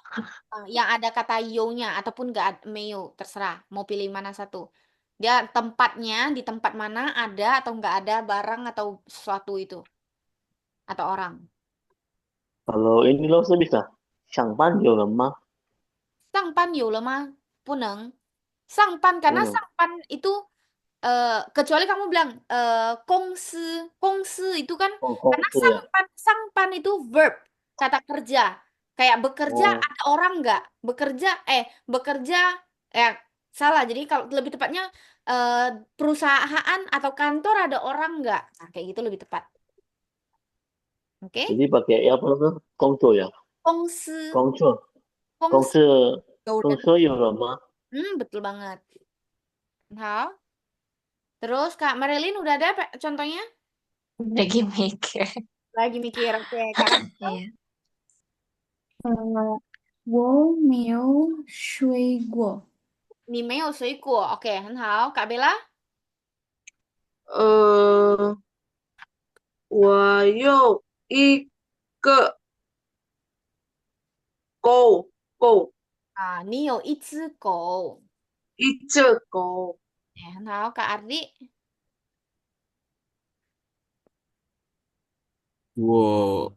yang ada kata yo-nya ataupun nggak ada meyo, terserah. Mau pilih mana satu. Dia tempatnya di tempat mana ada atau nggak ada barang atau sesuatu itu atau orang. Kalau ini lo bisa. 上班有人吗？上班有了吗？不能。上班 karena 不能。上班itu kecuali kamu bilang 公司itu kan 公 karena 司呀。sangpan itu verb kata kerja kayak bekerja 哦 ada orang nggak bekerja eh salah jadi kalau lebih tepatnya perusahaan atau kantor ada orang nggak nah kayak gitu lebih tepat oke ，jadi pakai apa tuh? 工作呀，公司工作，公公司司，有人公司有人吗？betul banget nah terus Kak Marilyn udah ada contohnya Lagi mikir. lagi mikir oke Kak Rachel iya. 我没有睡过。你没有水果，OK，很好。Kak Bella，呃，我有一个狗，你有一只狗，一只狗，很好。Kak Ardi，我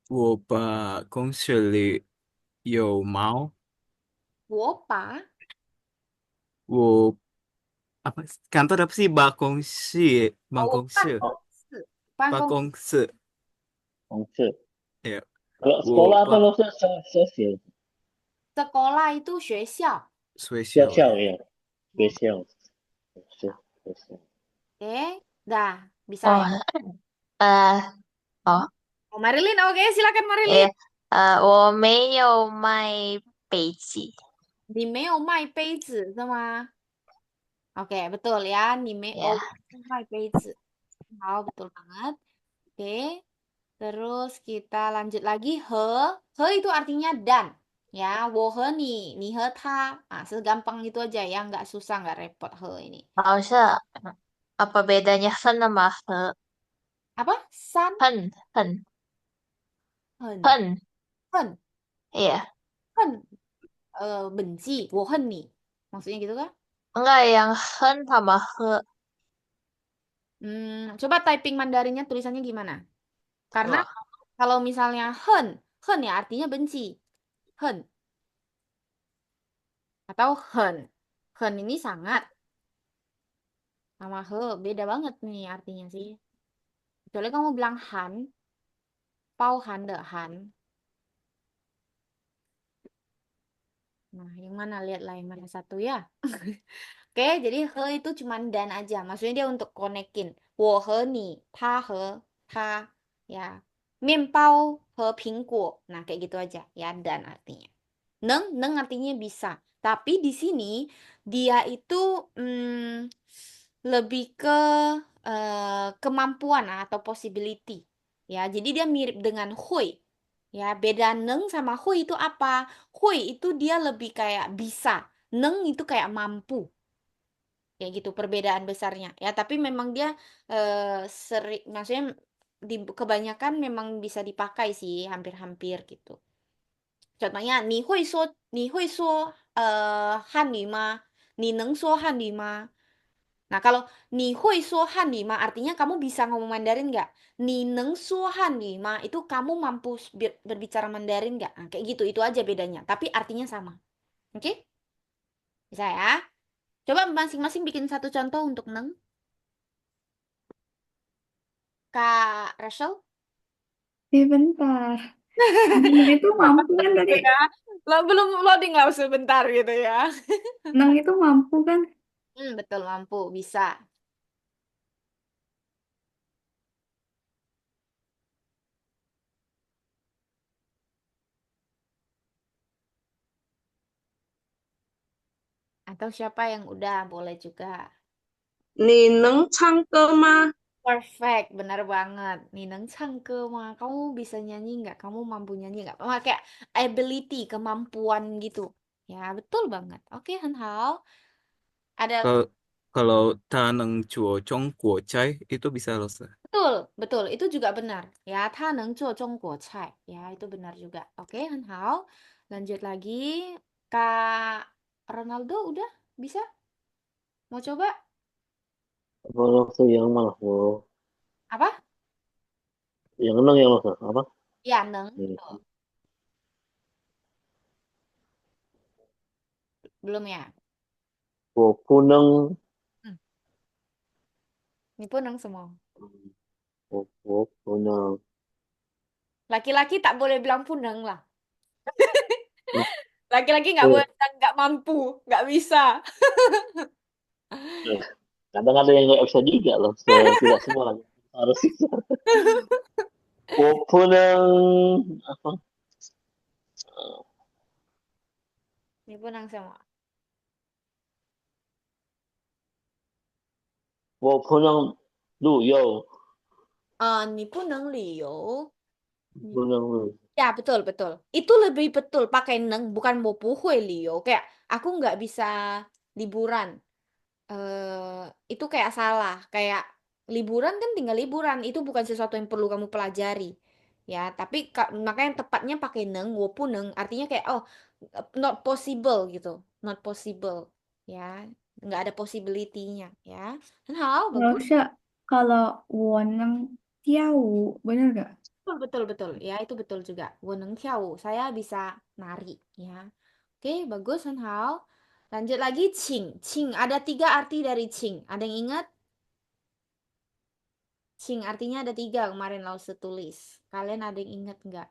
我把公司里有猫，我把我 apa kantor apa sih Bakongsi 我办 Bangkongsi 公室，办公 Bakongsi 公司。ya Kalau 我 sekolah apa 把 lo sosial? sekolah itu 学校，学校 Spesial ya ya, spesial. Spesial, spesial. oke, dah bisa Oh, ya. 哦， Oh, Marilyn, oke, silakan 诶，Marilyn. 我没有卖杯子。你没有卖杯子是吗？Oke, betul ya. Ya, Mai Beiji. Wow, betul banget. Oke. Terus kita lanjut lagi. He itu artinya dan. Ya, wo he ni, ni he ta. Ah, segampang itu aja ya, nggak susah, nggak repot he ini. 好像 apa bedanya hen sama he? Apa? San, Hen, hen, hen. hen, Iya, hen. Benci, wo hen ni. Maksudnya gitu kan? enggak yang hen sama he. Coba typing Mandarinnya tulisannya gimana? Karena Wah, kalau misalnya hen ya artinya benci. Hen atau hen. Hen ini sangat sama he beda banget nih artinya sih. Kecuali kamu bilang han, pau han de han. Nah, yang mana lihatlah yang mana satu ya. Oke, jadi he itu cuman dan aja. Maksudnya dia untuk konekin. Wo he ni, ta he, ta ya. Mian pao he pingguo. Nah, kayak gitu aja ya dan artinya. Neng artinya bisa. Tapi di sini dia itu lebih ke kemampuan atau possibility. Ya, jadi dia mirip dengan hui. Ya, beda neng sama hui itu apa? Hui itu dia lebih kayak bisa. Neng itu kayak mampu. Kayak gitu perbedaan besarnya. Ya, tapi memang dia sering maksudnya di kebanyakan memang bisa dipakai sih hampir-hampir gitu. Contohnya, 你会说汉语吗？你能说汉语吗？ Nah, kalau 你会说汉语吗? Artinya kamu bisa ngomong Mandarin nggak? 你能说汉语吗? Itu kamu mampu berbicara Mandarin nggak? Nah, kayak gitu, itu aja bedanya. Tapi artinya sama. Oke? Bisa ya? Coba masing-masing bikin satu contoh untuk Neng. Kak Rachel? Bentar. Neng itu Apa mampu kan tadi? gitu ya? Belum loading lah sebentar gitu ya. Neng itu mampu kan? Betul, mampu. Bisa. Atau siapa yang udah, boleh juga. 你能唱歌吗？ Perfect, benar banget. Nineng Changke mah, kamu bisa nyanyi nggak? Kamu mampu nyanyi nggak? Kayak ability, kemampuan gitu. Ya, betul banget. Oke, Han Hao. Ada kalau kalau taneng cuo chong guo cai itu bisa loh Sir. betul, betul. Itu juga benar. Ya, ta neng zuo zhongguo cai. Ya, itu benar juga. Oke, Han Hao. Lanjut lagi. Kak Ronaldo udah bisa? Mau coba? Kalau tuh yang mana? Oh, Apa? yang enam yang mana? Apa? Ya, neng. Hmm. Tuh. Belum ya? Puneng, Hmm. Ini pun neng semua. puneng. Laki-laki tak boleh bilang puneng lah. Laki-laki nggak boleh bilang nggak mampu, nggak bisa. Kadang ada yang nggak bisa juga loh. Tidak semua lagi harus bisa. Puneng apa? Ini pun neng semua. Puneng lu yo. Ini pun neng liu. Puneng lu. Ya, betul, betul. Itu lebih betul pakai neng, bukan mau puhui liu. Kayak aku nggak bisa liburan. Itu kayak salah. Kayak liburan kan tinggal liburan. Itu bukan sesuatu yang perlu kamu pelajari. Ya, tapi makanya yang tepatnya pakai neng, walaupun neng, artinya kayak, oh, not possible gitu. Not possible. Ya, nggak ada possibility-nya. Ya, hal bagus. Lausha, kalau woneng tiao, bener gak? Betul, betul, betul. Ya, itu betul juga. Weneng tiao. Saya bisa nari. Ya. Oke, bagus, Hao. Lanjut lagi, Qing. Qing, ada 3 arti dari Qing. Ada yang ingat? Qing artinya ada 3 kemarin Lause tulis. Kalian ada yang ingat nggak?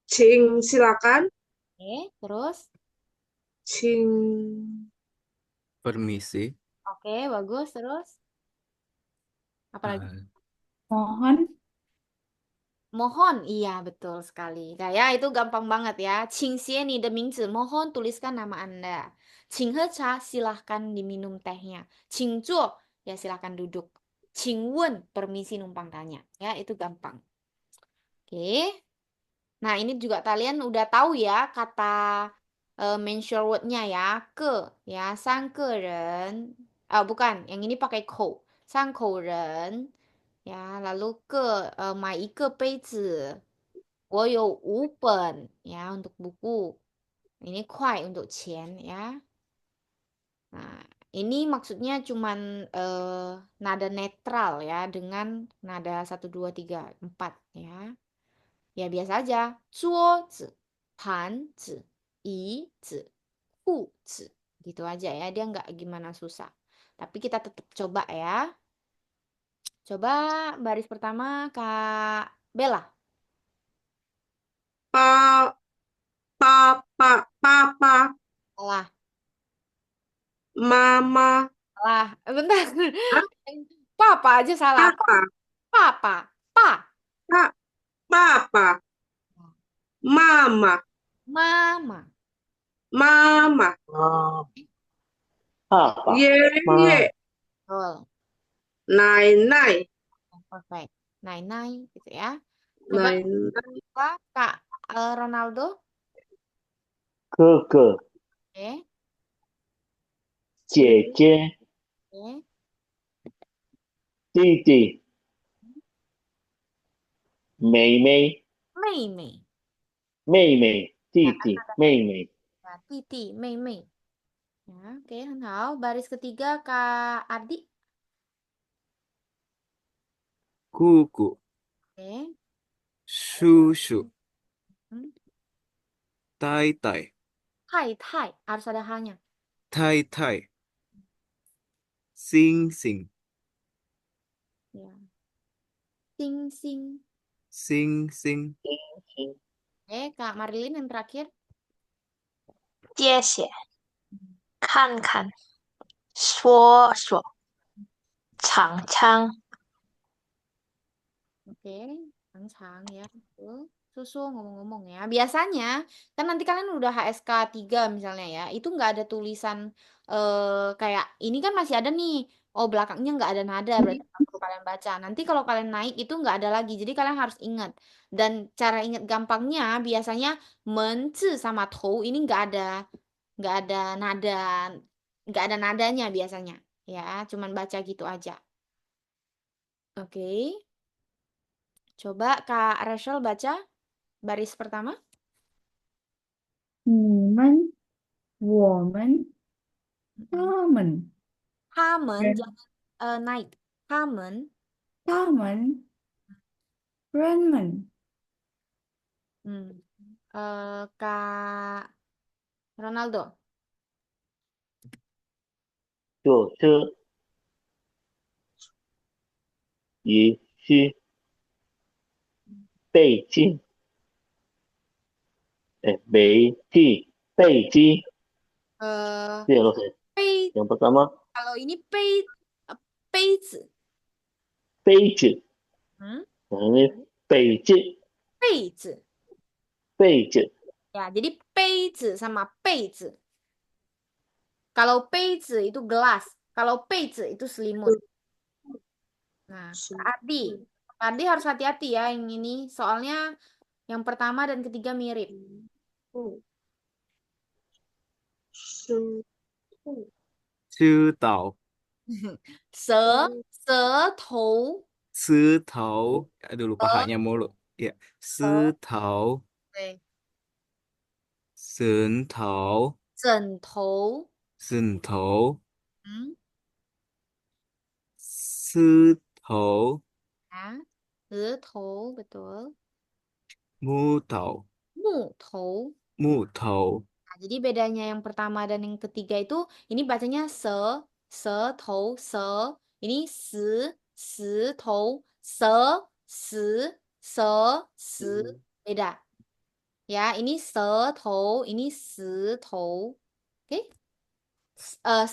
Cing, silakan. Oke, terus? Cing. Permisi. Oke, bagus. Terus? Apalagi? Ah, Mohon, Mohon, iya betul sekali. Kayak itu gampang banget ya. Qing xie ni de mingzi, mohon tuliskan nama Anda. Qing he cha, silahkan diminum tehnya. Qing zuo, ya silahkan duduk. Qing wen, permisi numpang tanya. Ya, itu gampang. Oke. Nah, ini juga kalian udah tahu ya kata mention word-nya ya. Ke, ya, sang ke ren. Bukan, yang ini pakai kou. Sang kou ren. Ya, lalu ke, 买一个杯子。我有5本 ya untuk buku. Ini kuai untuk qian ya. Nah, ini maksudnya cuman nada netral ya dengan nada 1 2 3 4 ya. Ya biasa aja. 桌子, 盘子, 椅子, 裤子. Gitu aja ya. Dia nggak gimana susah. Tapi kita tetap coba ya. Coba baris pertama Kak Bella. Pa, papa, Salah. mama, Salah. Bentar. Papa aja salah. papa, Papa. Pa. pa, papa, mama, Mama. mama, Ah, apa? ye, ye, Ma, Betul. nai, nai, Perfect. Nai-nai gitu ya. Coba nai, Kak Ronaldo. ke, Oke. 姐姐，Oke. 弟弟，妹妹，Mei Mei. 妹妹，Ya, 弟弟，妹妹， nah, Titi, Mei Mei. Ya, oke, Hao. Baris ketiga Kak Ardi. kuku. Oke. Shushu. Hmm. Tai tai. Tai Tai. Harus ada hanya. Tai tai. Sing sing. Ya. Sing Sing. Sing sing. Oke, Kak Marilyn yang terakhir. 谢谢，看看，说说，尝尝， Oke, lancang ya. Betul. Susu ngomong-ngomong ya. Biasanya kan nanti kalian udah HSK 3 misalnya ya. Itu nggak ada tulisan kayak ini kan masih ada nih. Oh, belakangnya nggak ada nada berarti nggak perlu kalian baca. Nanti kalau kalian naik itu nggak ada lagi. Jadi kalian harus ingat. Dan cara ingat gampangnya biasanya menci sama tou ini nggak ada nada nggak ada nadanya biasanya. Ya, cuman baca gitu aja. Oke. Coba Kak Rachel baca baris pertama. 你们、我们、Mm-mm. 他们。Kamen, Ren- jangan naik. Kamen. Ramen, ramen, Hmm. Kak Ronaldo. 坐车也去北京，没去北京， Eh, 这样loh saya. 杯 Yang pertama Kalau ini 杯子，杯子，hmm? nah ini 北京杯子，杯子， ya. Jadi 杯子 sama 被子。Kalau 杯子 itu gelas, kalau 被子 itu selimut. Nah, Kak Ardi harus hati-hati ya yang ini, soalnya yang pertama dan ketiga mirip. 是 知道 Setau. 石头 aduh lupa haknya mulu ya 石头 Oke. 神头枕头。枕头 Hmm? 石头 Ya. Setau, betul. 木头 Mutau. 木头 Nah, jadi bedanya yang pertama dan yang ketiga itu ini bacanya se, se. Ini se, se, beda. Ya, ini se, ini se. Oke?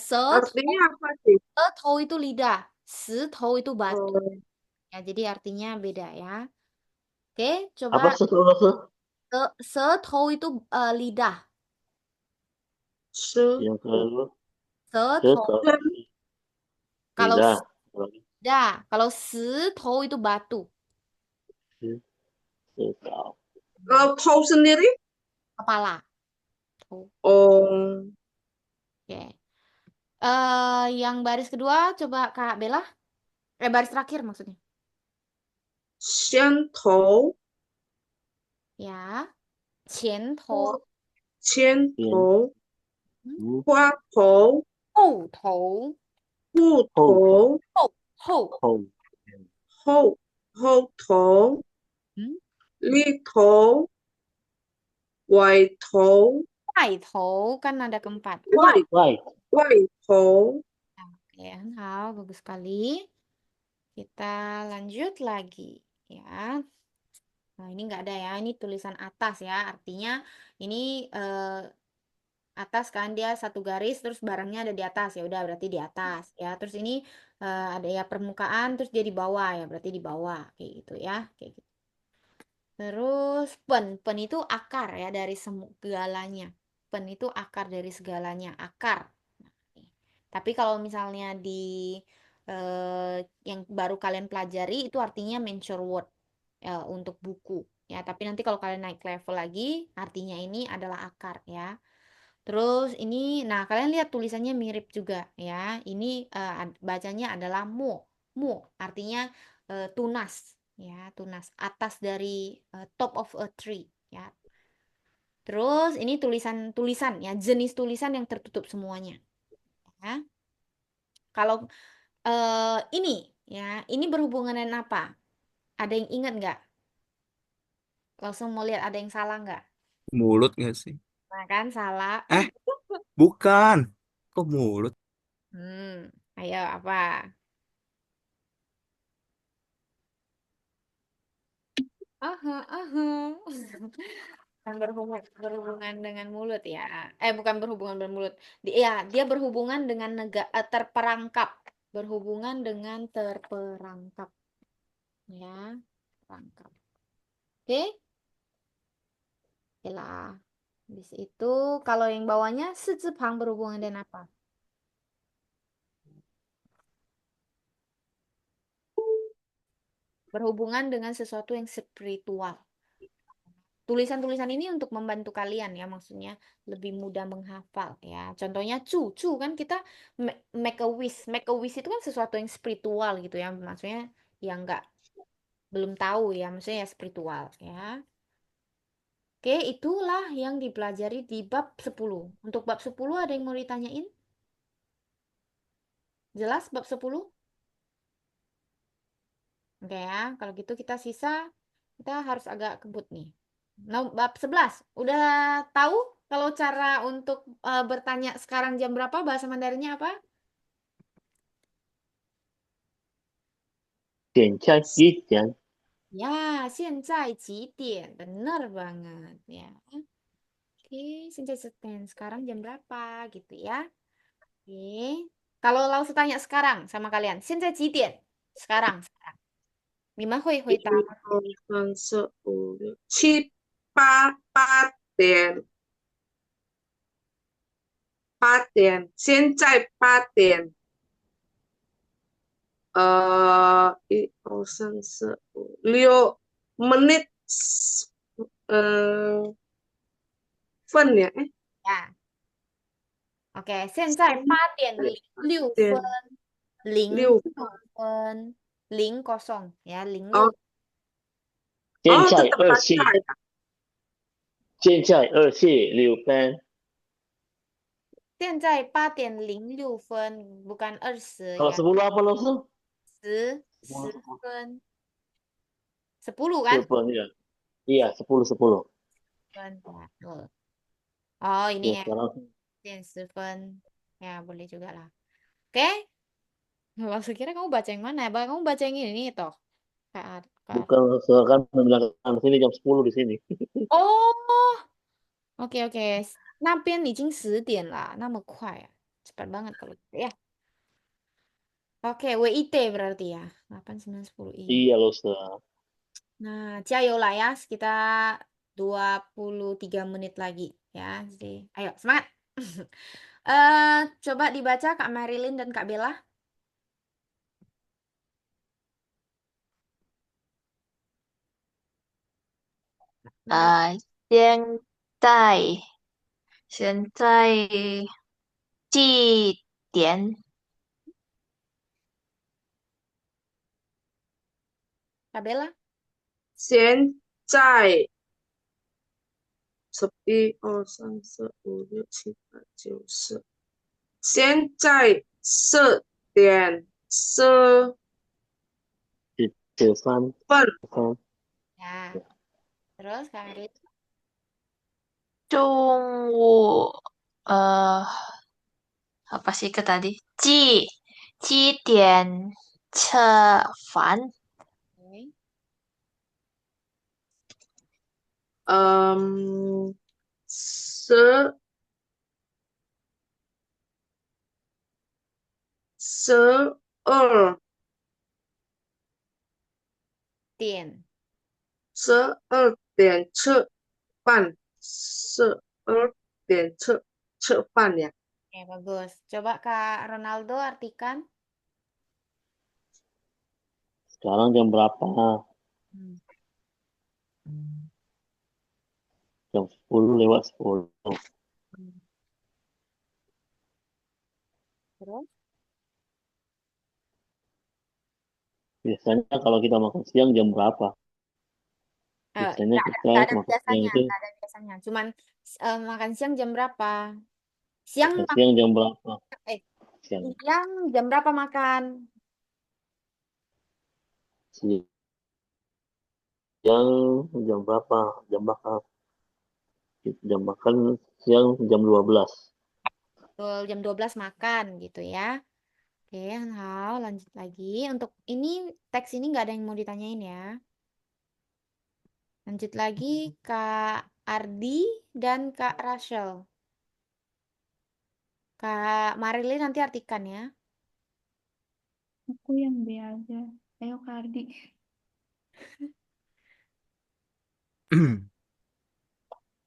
artinya apa sih? Se itu lidah, se itu batu. Oh, Ya, jadi artinya beda ya. Oke, coba apa setelah se, itu lidah. se yang kedua Se setelah dan kalau tidak kalau se itu batu. setelah kalau tahu sendiri? Kepala. Tuh. Oh, Oke. Yang baris kedua coba Kak Bella. Baris terakhir maksudnya. 先头 Ya. 前头、牵头、无花头、后头、户后头、后。后后头、嗯，里头、外头、外头kan ada keempat. 外外外头。 Oke, hal bagus sekali. Kita lanjut lagi ya. Nah, ini nggak ada ya. Ini tulisan atas ya. Artinya ini atas kan dia satu garis terus barangnya ada di atas ya udah berarti di atas ya. Terus ini ada ya permukaan terus dia di bawah ya berarti di bawah kayak gitu ya. Kayak gitu. Terus pen itu akar ya dari segalanya. Pen itu akar dari segalanya, akar. Nah, nih. Tapi kalau misalnya di yang baru kalian pelajari itu artinya mature word untuk buku ya. Tapi nanti kalau kalian naik level lagi artinya ini adalah akar ya. Terus ini, nah kalian lihat tulisannya mirip juga ya. Ini bacanya adalah mu, mu artinya tunas ya, tunas atas dari top of a tree ya. Terus ini tulisan-tulisan ya, jenis tulisan yang tertutup semuanya ya. Kalau ini ya, ini berhubungan dengan apa? Ada yang ingat nggak? Langsung mau lihat ada yang salah nggak? mulut nggak sih Nah kan salah. eh bukan kok mulut Ayo apa? Aha, aha. Bukan berhubungan dengan mulut ya. Bukan berhubungan dengan mulut. Dia berhubungan dengan terperangkap. Berhubungan dengan terperangkap. Ya, perangkap. Oke? Oke lah. Habis itu kalau yang bawahnya sejepang berhubungan dengan apa? Berhubungan dengan sesuatu yang spiritual. Tulisan-tulisan ini untuk membantu kalian ya, maksudnya lebih mudah menghafal ya. Contohnya cu kan kita make a wish. Make a wish itu kan sesuatu yang spiritual gitu ya, maksudnya yang nggak belum tahu ya, maksudnya ya spiritual ya. Oke, itulah yang dipelajari di bab 10. Untuk bab 10 ada yang mau ditanyain? Jelas bab 10? Oke ya, kalau gitu kita harus agak kebut nih. Nah, bab 11. Udah tahu kalau cara untuk bertanya sekarang jam berapa bahasa Mandarinnya apa? 点在几点？ Ya, 现在几点? Bener banget ya. Oke, 现在几点? Sekarang jam berapa gitu ya. Oke. Kalau langsung tanya sekarang sama kalian, 现在几点? Sekarang. 你们会回答一二三四五六七八点，现在8点。一二三四五6 menit 分呀，哎，ya? Oke, 现在8点06分，点零六分，0 0ya, 06。哦现在tetap 二 baca 七，ya. 现在2:06。现在8点06分，bukan 20 Kalau ya, 10 apa langsung? 10 10 kan? 10 ya. Iya, 10.分ya, betul. Oh ini Ya, ya, sekarang 10 ya boleh juga lah. Oke, maksud kira kamu baca yang mana ya? Kamu baca yang ini toh. Kak. bukan sekarang menjelaskan sini jam 10 di sini. Oh, oke. 那边已经10点了，那么快啊，cepat banget kalau gitu ya. Oke, WIT berarti ya. 8, 9, 10 ini. Iya, loh, Ustaz. Nah, jayo lah ya. Sekitar 23 menit lagi ya. Jadi, ayo semangat. Coba dibaca Kak Marilyn dan Kak Bella. Nah, 现在几点？Kak Bella. 现在现在10点10分，10:10. Ya. Terus Kak Marilyn. 中午apa sih ke tadi? 几点吃饭？Oke. 十十二点。12点吃饭，12点吃饭呀。Oke, bagus. Coba Kak Ronaldo artikan. Sekarang jam berapa? Hmm. Jam 10:10. Hmm. Terus? Biasanya kalau kita makan siang jam berapa? Biasanya Nggak ada, kita nggak ada makan siang biasanya, itu nggak ada biasanya. Cuman makan siang jam berapa? Siang makan siang jam berapa? eh Siang. siang jam berapa makan? Siang jam berapa? Jam makan siang jam 12. Betul, jam 12 makan gitu ya. Oke, hal lanjut lagi. Untuk ini teks ini nggak ada yang mau ditanyain ya. Lanjut lagi Kak Ardi dan Kak Rachel. Kak Marilyn nanti artikan ya. Aku yang B aja. Ayo Kak Ardi.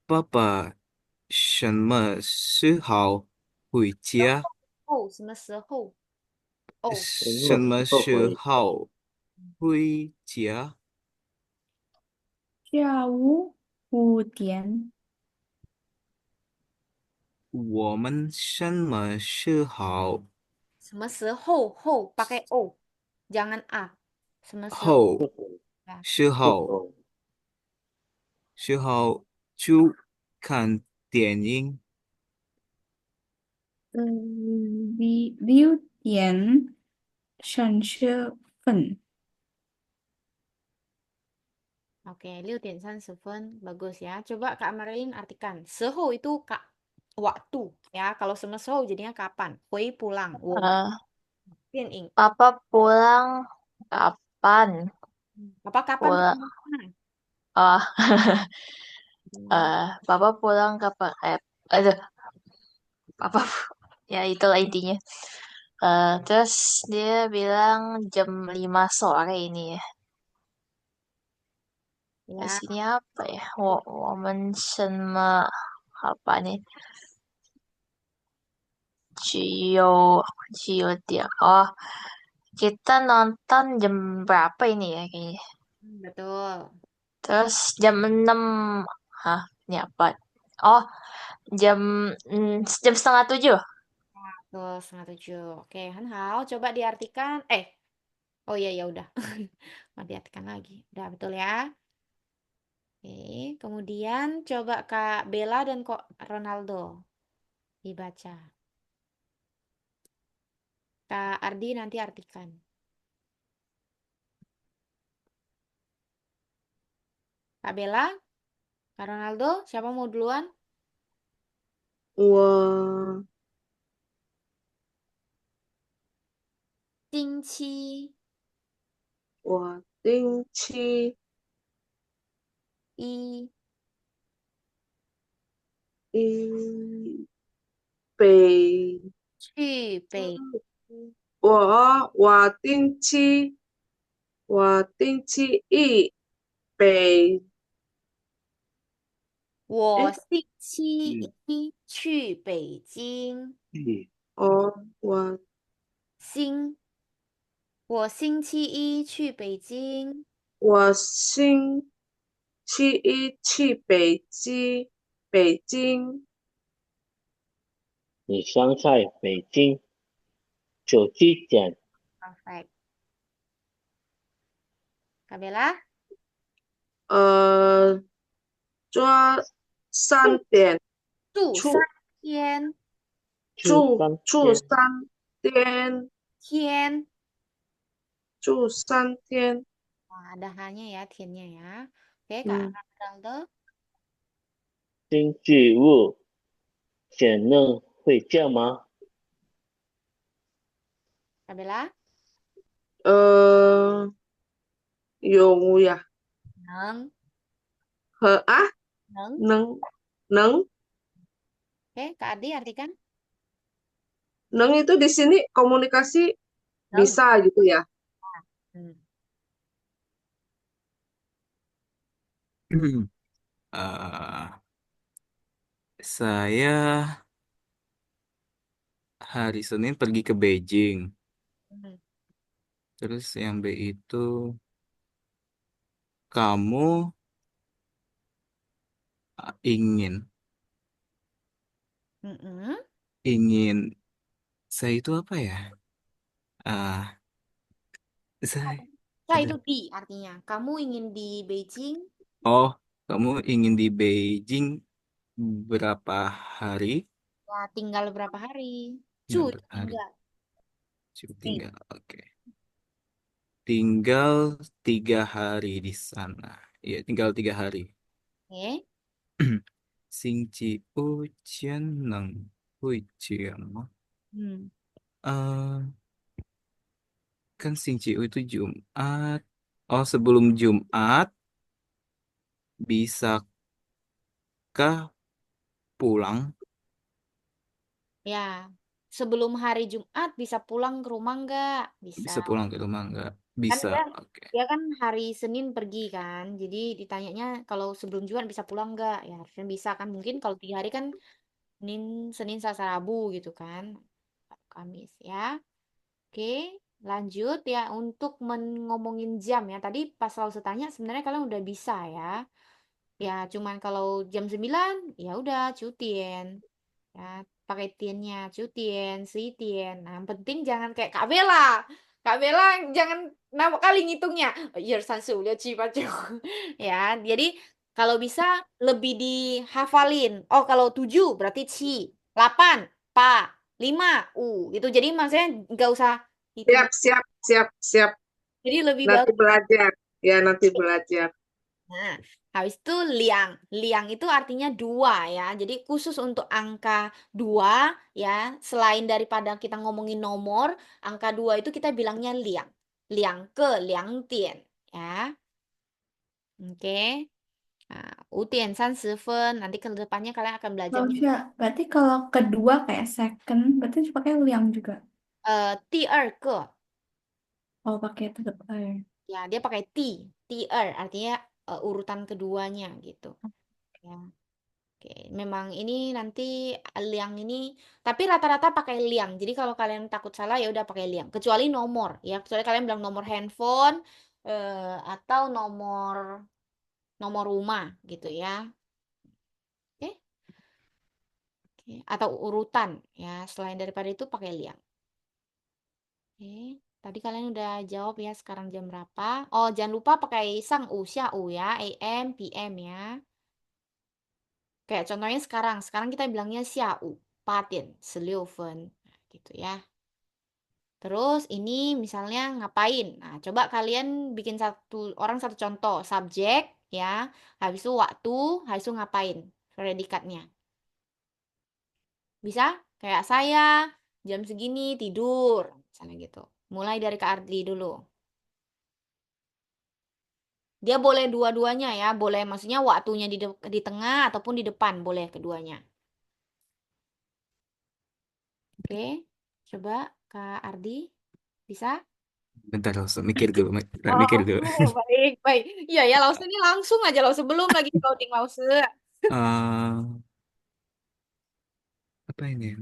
爸爸什么时候回家？哦，什么时候？哦，什么时候回家？下午5点。我们什么时候什么时候后 pakai o, jangan a. 什么时候后呀？时候去看电影？Beauty 点省事份。 Oke, 6:30 bagus ya. Coba Kak Marilyn artikan. Seho itu waktu ya. Kalau semesho jadinya kapan? Hui pulang. Wo Eh, pian ing. Papa pulang kapan? Apa kapan Pulang. pulang? Oh, Hmm, Papa pulang kapan? Aduh, Papa. Ya itulah intinya. Terus dia bilang jam 5 sore ini ya. Ya, Isinya apa ya? Apa nih? Cio dia. Oh, kita nonton jam berapa ini ya kayaknya? betul. Terus jam 6. Hah, ini apa? Oh, jam jam setengah 7. Betul, 6:30. Oke, Han Hao, coba diartikan. Oh iya ya udah. Mau diartikan lagi. Udah betul ya. Oke, kemudian coba Kak Bella dan kok Ronaldo dibaca. Kak Ardi nanti artikan. Kak Bella, Kak Ronaldo, siapa mau duluan? 我星期我星期一一北去北我星期一北我诶星期嗯一去北京。嗯我星，我星期一去北京。我星期一去北京，你想在北京走几点？ Perfect. Kak Bella, 呃，抓3点住三住天，住三住天，3天天，住3天，wah ada hanya ya, tiennya ya. Oke, Kak 嗯， Ronaldo, 星期五先能回家吗？ Kak Bella, 有呀，neng, 和 neng. 能 Oke, Kak Ardi artikan itu di sini komunikasi neng. bisa gitu ya. Hmm. Eh, saya hari Senin pergi ke Beijing. Hmm. Terus yang B itu kamu ingin Mm-mm. ingin saya itu apa ya? Ah, saya Nah, ada. itu di artinya. Kamu ingin di Beijing, Oh, kamu ingin di Beijing berapa hari? ya tinggal berapa hari? Cu, Nggak berapa hari. tinggal. Cuma Nih, tinggal. Oke. Tinggal 3 hari di sana. Iya, tinggal 3 hari. oke. Sing chi u qian neng hui jian ma. Hmm. Eh, kan Sing Ci U itu Jumat. Oh, sebelum Jumat bisakah pulang? Ya, sebelum hari Jumat bisa pulang ke rumah nggak? Bisa. Bisa pulang ke rumah nggak? Kan Bisa. Oke. dia kan hari Senin pergi kan. Jadi ditanyanya kalau sebelum Jumat bisa pulang nggak? Ya harusnya bisa kan. Mungkin kalau 3 hari kan Senin, Senin, Selasa, Rabu gitu kan. Kamis ya. Oke, lanjut ya untuk ngomongin jam ya. Tadi pas selalu tanya sebenarnya kalian udah bisa ya. Ya, cuman kalau jam 9 ya udah cutien. Ya, pakai tiennya, cutien, tien. Nah, yang penting jangan kayak Kak Bella. Kak Bella jangan nama kali ngitungnya. Year sansu, lihat Ya, jadi kalau bisa lebih dihafalin. Oh, kalau 7 berarti ci. 8, pa. gitu. Jadi maksudnya nggak usah hitung. Siap, siap, siap, siap. Jadi lebih Nanti bagus. belajar. Ya, nanti belajar. Nah, habis itu liang. Liang itu artinya dua ya. Jadi khusus untuk angka dua ya. Selain daripada kita ngomongin nomor, angka dua itu kita bilangnya liang. Liang ke, liang tian. Ya, oke. Nah, 5点30分. Nanti ke depannya kalian akan belajar Lausha, berarti kalau kedua kayak second, berarti pakai liang juga. 第二个. Oh, pakai tetap air. Ya, dia pakai artinya urutan keduanya gitu. Ya. Oke, memang ini nanti liang ini, tapi rata-rata pakai liang. Jadi kalau kalian takut salah ya udah pakai liang. Kecuali nomor ya, kecuali kalian bilang nomor handphone atau nomor nomor rumah gitu ya. Oke, oke. Atau urutan ya. Selain daripada itu pakai liang. Oke, tadi kalian udah jawab ya. Sekarang jam berapa? Oh, jangan lupa pakai sang u, xia u ya, AM, PM ya. Kayak contohnya sekarang kita bilangnya xiao, 8:16. Nah, gitu ya. Terus ini misalnya ngapain? Nah, coba kalian bikin satu contoh, subjek ya, habis itu waktu, habis itu ngapain? Predikatnya. Bisa? Kayak saya jam segini tidur, misalnya gitu. Mulai dari Kak Ardi dulu. Dia boleh dua-duanya ya, boleh maksudnya waktunya di tengah ataupun di depan, boleh keduanya. Oke, coba Kak Ardi, bisa? Bentar, Rosa. Mikir dulu. Oh, Mikir dulu. baik, baik. Iya ya, Lause ini langsung aja Lause belum lagi coding Lause. Eh, apa ini?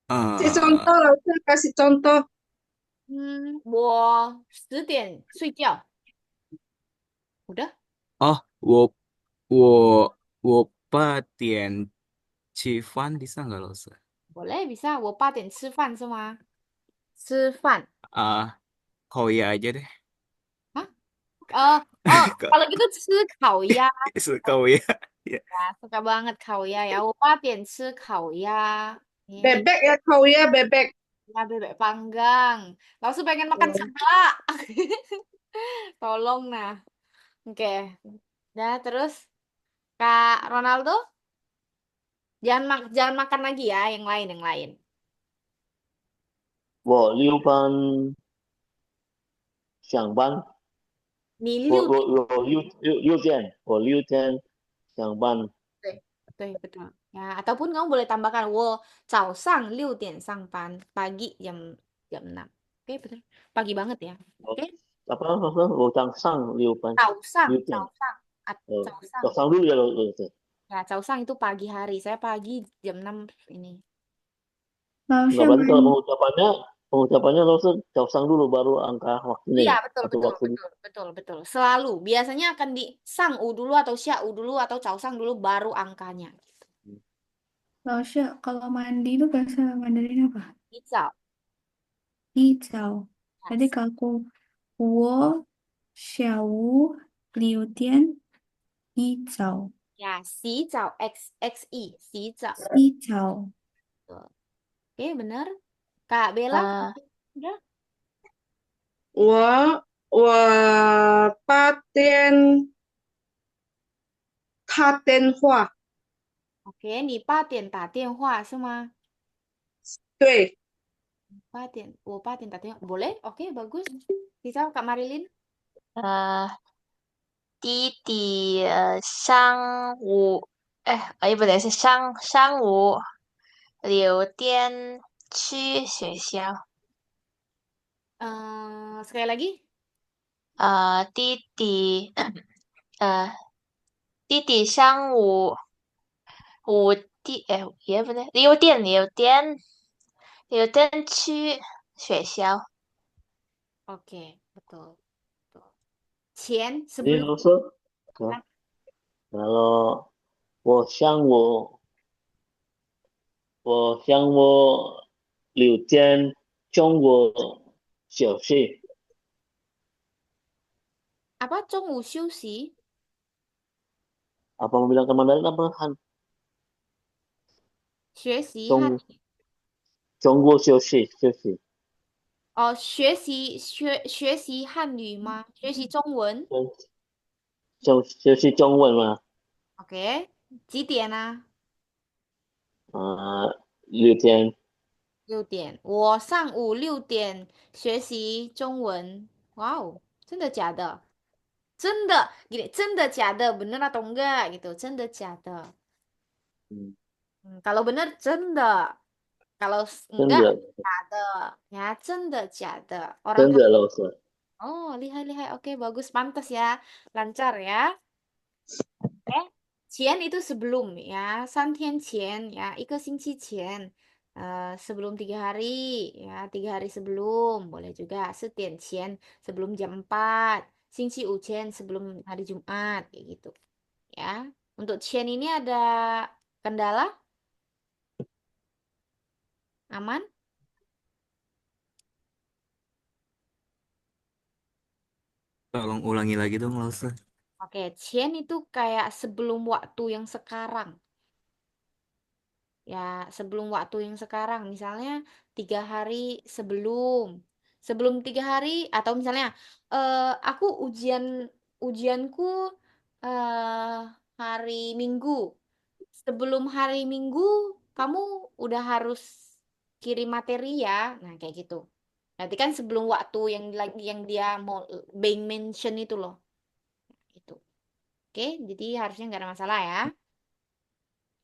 Kasih Eh, contoh, Lausha. Kasih contoh. 我10点睡觉. Udah? oh, 我八点吃饭 bisa nggak, Rosa? Boleh, bisa. 我8点吃饭是吗？吃饭. Ah, Koya aja deh. Hah? Oh, oh, kalau gitu 吃烤鸭. Koya. Ya. Ya, suka banget 烤鸭 ya. 我8点吃烤鸭. Eh, Bebek ya kau ya, bebek. ya bebek panggang. Langsung pengen makan Hmm. seblak. Tolong nah. Oke. Dah, terus Kak Ronaldo, jangan makan lagi ya, yang lain, yang lain. 我6班上班，你我六点，我我六点，我6天上班，对对betul. Ya, ataupun kamu boleh tambahkan 我早上6点上班, pagi jam 6. Oke, betul. Pagi banget ya. 我 Oke, 我早上6班，6点，早上, 呃，早上. 早上6点了，Ya, 早上 itu pagi hari. Saya pagi jam 6 ini. Nggak Lausha berarti kalau main. pengucapannya lo sosang dulu baru angka waktunya Iya, ya betul, atau betul, waktu betul, betul, betul. Selalu. Biasanya akan di sang u dulu atau xia u dulu atau cao sang dulu baru angkanya. Lausha, kalau mandi itu bahasa Mandarin apa? Bisa. Hijau. Jadi Yes. kalau aku 我下午6点hijau. Ya, xí chào XXI, xí chào. Hijau. Betul. Oke, benar. Kak Bella, Eh, udah? 我8点他电话，Oke, 你8点打电话是吗？对，我8点打电话. Boleh? Oke, bagus. Bisa, Kak Marilyn? 不对，是上午6点去学校。Sekali lagi. 弟弟，呃，弟弟也不对，6点去学校。Oke, betul. Betul. 前 Jadi sebelum lo kalau 我上午6点中午小息 apa 中午休息? apa mau bilang ke Mandarin apa kan 学习汉中中国休息，哦，学习汉语吗？学习中文休息中文吗？？OK，几点啊？6天，6点。我上午6点学习中文。哇哦，真的假的？真的，gini, 真的假的? Bener atau enggak gitu? 真的假的？嗯，Kalau bener 真的，kalau 真 enggak 的假的ya，真的假的？Orang 真 kan 的老师，oh lihai-lihai, oke bagus, pantas ya, lancar ya. Eh, 前 itu sebelum ya, 3天前 ya, 1个星期前, sebelum 3 hari ya, 3 hari sebelum, boleh juga 4点前, sebelum jam 4, 星期五前sebelum hari Jumat, kayak gitu ya. Untuk 前 ini ada kendala? Aman? Tolong ulangi lagi dong, Lause. Oke, 前 itu kayak sebelum waktu yang sekarang. Ya, sebelum waktu yang sekarang. Misalnya 3 hari sebelum. Sebelum 3 hari atau misalnya aku ujianku eh, hari Minggu. Sebelum hari Minggu kamu udah harus kirim materi ya. Nah, kayak gitu. Nanti kan sebelum waktu yang lagi yang dia mau being mention itu loh. Itu. Oke, jadi harusnya nggak ada masalah ya.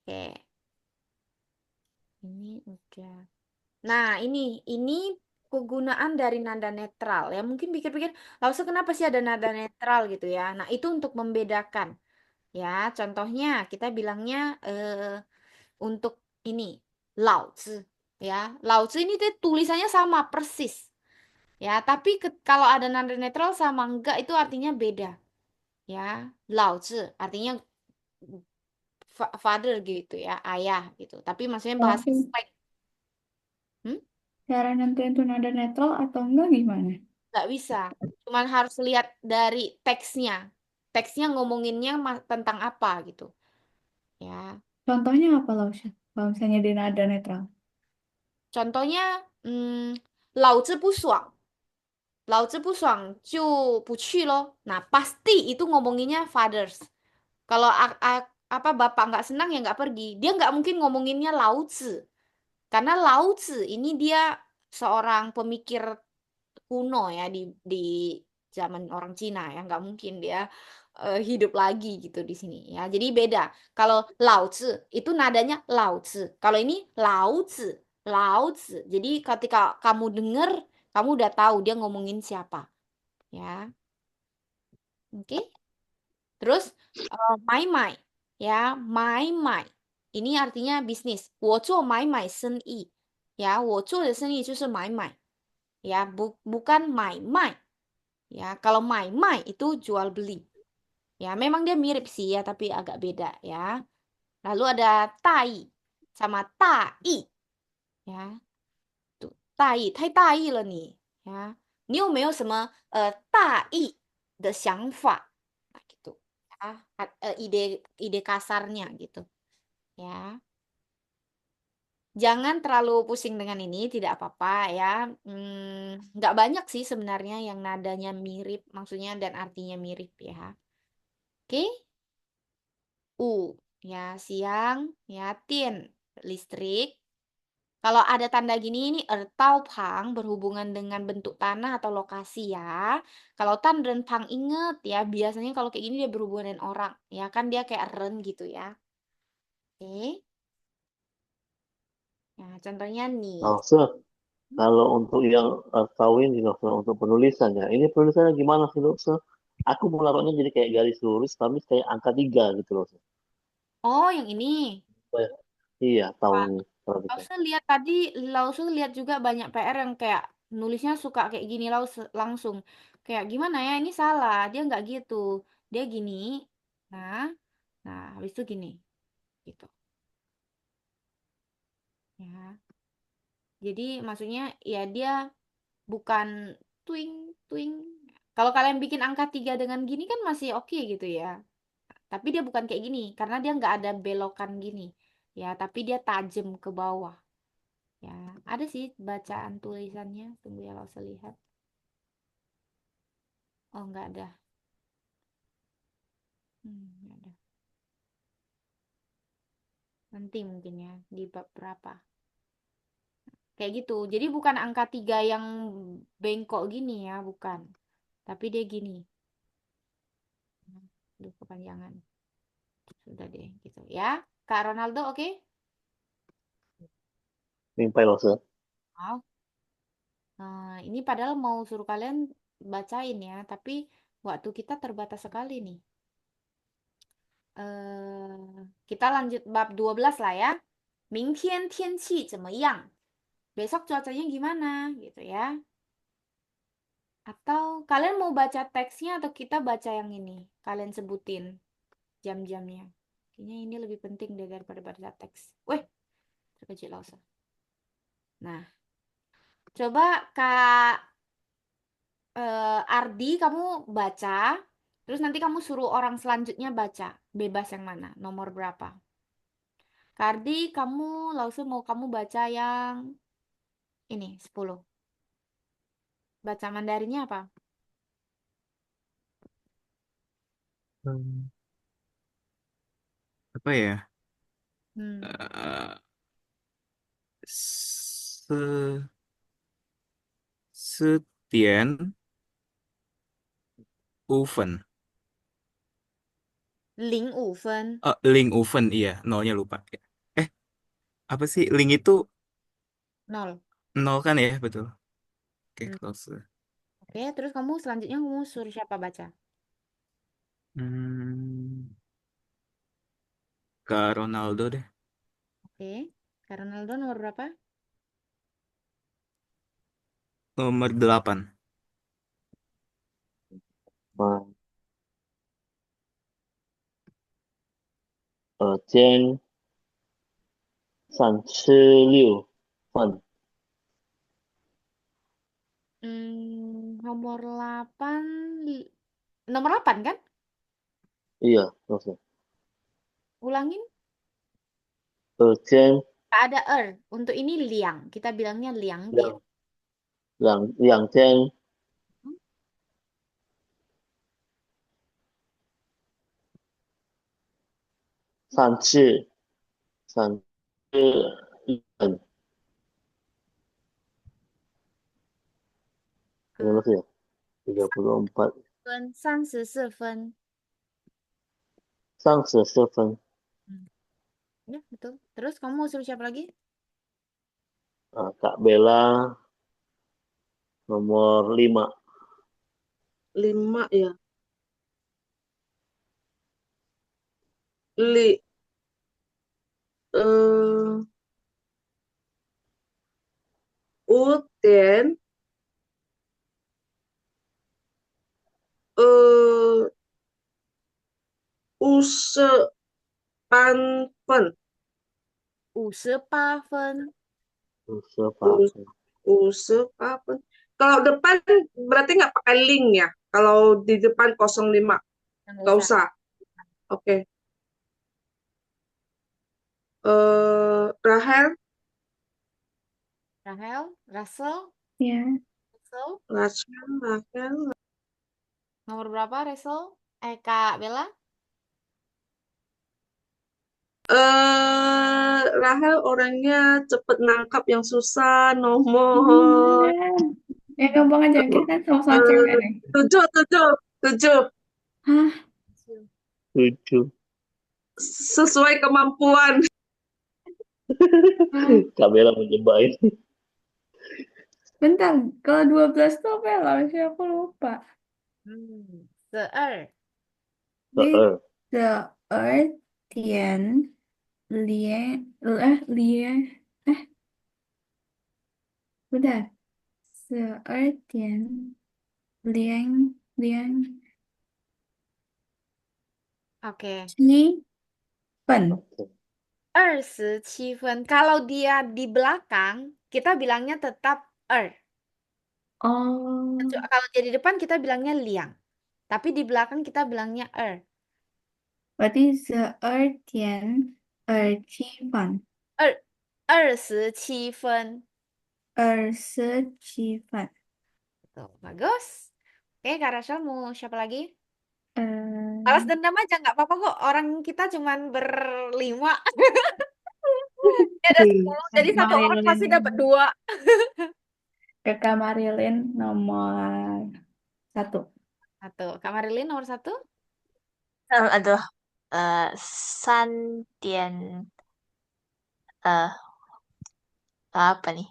Oke, ini udah. Nah, ini kegunaan dari nada netral ya. Mungkin pikir-pikir, lalu kenapa sih ada nada netral gitu ya? Nah, itu untuk membedakan ya. Contohnya kita bilangnya untuk ini Laozi ya. Laozi ini tuh tulisannya sama persis ya, tapi kalau ada nada netral sama enggak itu artinya beda ya. Laozi artinya father gitu ya, ayah gitu. Tapi maksudnya bahasa Tapi slang. Hmm? cara nentuin itu nada netral atau enggak gimana? Nggak bisa. Cuman harus lihat dari teksnya. Teksnya ngomonginnya tentang apa gitu. Ya. Contohnya apa, Lausha? Kalau misalnya di nada netral. Contohnya, hmm, 老子不爽. 老子不爽就不去咯. Nah, pasti itu ngomonginnya fathers. Kalau apa bapak nggak senang ya nggak pergi. Dia nggak mungkin ngomonginnya 老子. Karena 老子 ini dia seorang pemikir kuno ya di zaman orang Cina ya, nggak mungkin dia hidup lagi gitu di sini ya. Jadi beda. Kalau Laozi itu nadanya Laozi. Kalau ini Laozi, Laozi. Jadi ketika kamu dengar, kamu udah tahu dia ngomongin siapa ya. Oke. Terus mai mai ya, mai mai. Ini artinya bisnis. 我做买卖生意 ya, 我做的生意就是买卖 ya, bukan 买卖 ya. Kalau 买卖 itu jual beli ya. Memang dia mirip sih ya, tapi agak beda ya. Lalu ada tai sama tai ya. Tuh, tai, 太大意了你 ya. 你有没有什么大意的想法? Nah, gitu ya. Ide kasarnya gitu ya. Jangan terlalu pusing dengan ini, tidak apa-apa ya. Nggak banyak sih sebenarnya yang nadanya mirip, maksudnya dan artinya mirip ya. Oke, ya siang, ya tin listrik. Kalau ada tanda gini ini ertaupang berhubungan dengan bentuk tanah atau lokasi ya. Kalau tan dan pang inget ya, biasanya kalau kayak gini dia berhubungan dengan orang ya kan dia kayak ren gitu ya. Oke, ya contohnya nih. langsung. Kalau untuk yang kawin juga untuk penulisannya, ini penulisannya gimana sih Dokter? Aku menaruhnya jadi kayak garis lurus, tapi kayak angka 3 gitu loh. Oh, yang ini. Iya, tahun ini. Kalau bisa. Langsung lihat tadi, langsung lihat juga banyak PR yang kayak nulisnya suka kayak gini langsung kayak gimana ya ini salah dia nggak gitu dia gini nah nah habis itu gini gitu ya jadi maksudnya ya dia bukan twing twing kalau kalian bikin angka 3 dengan gini kan masih oke gitu ya tapi dia bukan kayak gini karena dia nggak ada belokan gini ya, tapi dia tajam ke bawah. Ya, ada sih bacaan tulisannya. Tunggu ya, Lause lihat. Oh, nggak ada. Nggak ada. Nanti mungkin ya di bab berapa. Kayak gitu. Jadi bukan angka 3 yang bengkok gini ya, bukan. Tapi dia gini. Aduh, kepanjangan. Sudah deh, gitu ya. Kak Ronaldo, oke? 明白，老师。 Mau. Ini padahal mau suruh kalian bacain ya, tapi waktu kita terbatas sekali nih. Kita lanjut bab 12 lah ya. 明天天气怎么样? Besok cuacanya gimana gitu ya. Atau kalian mau baca teksnya atau kita baca yang ini? Kalian sebutin jam-jamnya. Kayaknya ini lebih penting deh daripada baca teks. Weh, terkejut Lause. Nah, coba Kak Ardi kamu baca, terus nanti kamu suruh orang selanjutnya baca. Bebas yang mana? Nomor berapa? Kak Ardi, kamu Lause mau kamu baca yang ini 10. Baca Mandarinnya apa? Hmm, Apa ya? Hmm. Eh, se Setien Oven. 05分 Link Oven, iya, nolnya lupa. Eh, apa sih? Link itu 0. nol kan ya, betul. Oke, Hmm. close. Oke, terus kamu selanjutnya kamu suruh siapa baca? Hmm, Kak Ronaldo deh. Oke, Kak Ronaldo nomor berapa? Nomor 8. 今天想吃六饭。 Nomor 8. Nomor 8 kan? Iya, 老师。 Ulangin. 今 Tak ada Untuk ini liang. Kita bilangnya liang dia. 两天三次日本 berapa sih ya? 34 34分. 34分. Hmm. Ya, betul. Terus kamu mau suruh siapa lagi? Kak Bella nomor 5. 5 ya. Li, eh, Uten, eh, Use Panpen, 58分. Us- Use Panpen. Kalau depan berarti nggak pakai link ya? Kalau di depan 05, Nggak nggak usah. usah. Oke. Rahel, Rahel, Russell, Ya, Rahel. nomor berapa Russell? Kak Bella? Rahel orangnya cepet nangkap yang susah, nomor ya gampang aja. Kita kan sama-sama cewek nih. 7. Hah? 7. Sesuai kemampuan. Ah, Kak Bella menjebak ini. bentar, kalau 12 tuh apa ya? Sih aku lupa. 12. Di 2. 12连bentar. 12连Oke. 7分。 27分. Kalau dia di belakang, kita bilangnya tetap Oh, Kalau dia di depan kita bilangnya liang. Tapi di belakang kita bilangnya berarti 12 27分，27分. 27分，Tuh, bagus. Oke, Kak Rachel mau siapa lagi? 呃， Balas dendam aja nggak apa-apa kok. Orang kita cuman berlima. Dia ada 10, jadi satu orang pasti dapat Marilyn, 2. Kakak Marilyn nomor 1. Satu. Kak Marilyn nomor 1. Aduh, 3点 eh apa nih?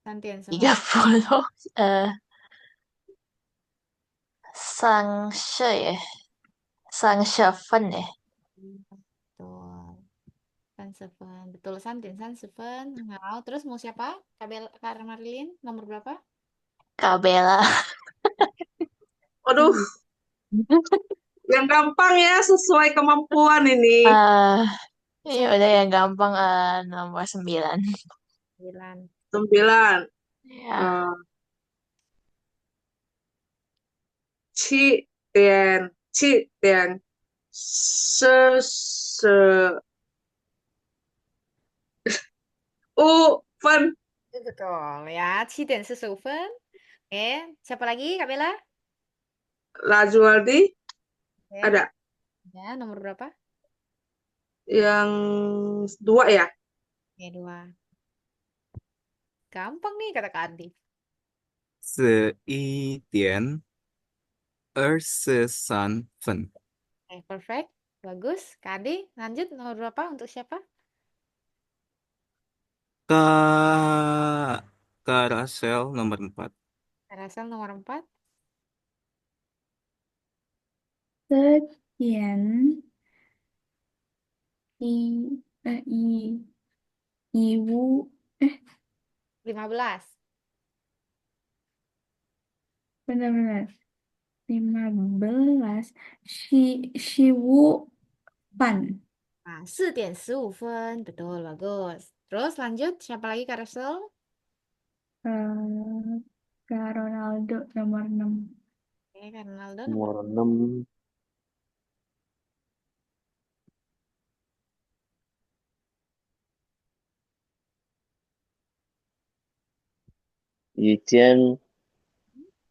Gantian semua. 30 30分耶。Betul. Sanseven. Betul, Santin Sanseven. Nah, terus mau siapa? Kak Marilyn nomor berapa? Kak Bella. Aduh, yang gampang ya sesuai kemampuan ini. Ya udah yang gampang, nomor 9. 9. 9. Ya, Eh, 7点45分. Betul ya, 7:45. Oke, siapa lagi Kak Bella? Lajuardi Oke, ada ya, nomor berapa? yang 2 ya. Oke, 2. Gampang nih kata Kak Andi. 11:23. Oke, perfect. Bagus. Kak Andi, lanjut nomor berapa untuk siapa? Kak Kak Rachel nomor 4. Kak Rasel nomor 4. 7点一五，15. benar-benar 15, 15分，Nah, 4:15. Betul, bagus. Terus lanjut, siapa lagi Kak Rasel? Kak Ronaldo nomor 6. Oke, Kak Ronaldo nomor. Nomor 6. Yijian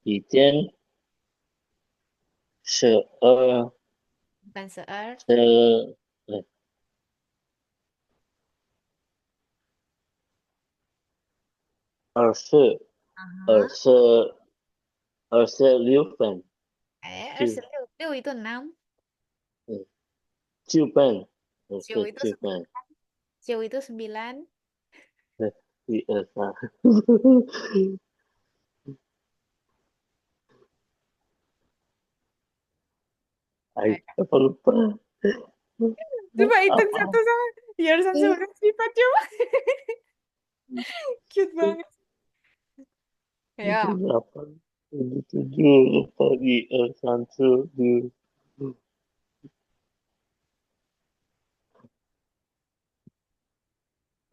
12Bukan seer. 十Aha. 26分，就 Liu itu 6. 9分，Ciu 是 itu 9分，9. Ciu itu 9. 1、2、3，Ayo, ay, apa lupa? coba hitung Apa? satu sama. Biar sampai udah sifat coba. Cute banget. Itu Ayo. 8, 7, lupa, 1, 2.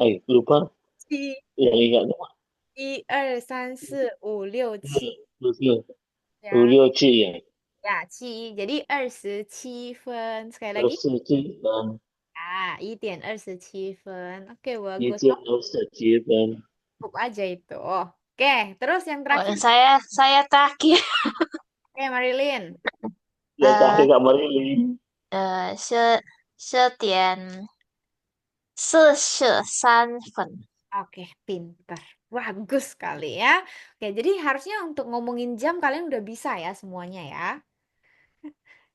Ay, lupa. 七 Yang ingat dong. 1 2 3 4 5 6 7. 5、Ya, 6、7 ya. ya, 7. Jadi 27 分. Sekali lagi. 27分，Ah, 1:27. Oke, bagus. 127分。Cukup aja itu. Oke, terus yang oh, terakhir. saya terakhir. Oke, Marilyn. Yang terakhir Eh, Kak Marili. 10点43分. Oke, pinter. Bagus sekali ya. Oke, jadi harusnya untuk ngomongin jam kalian udah bisa ya semuanya ya.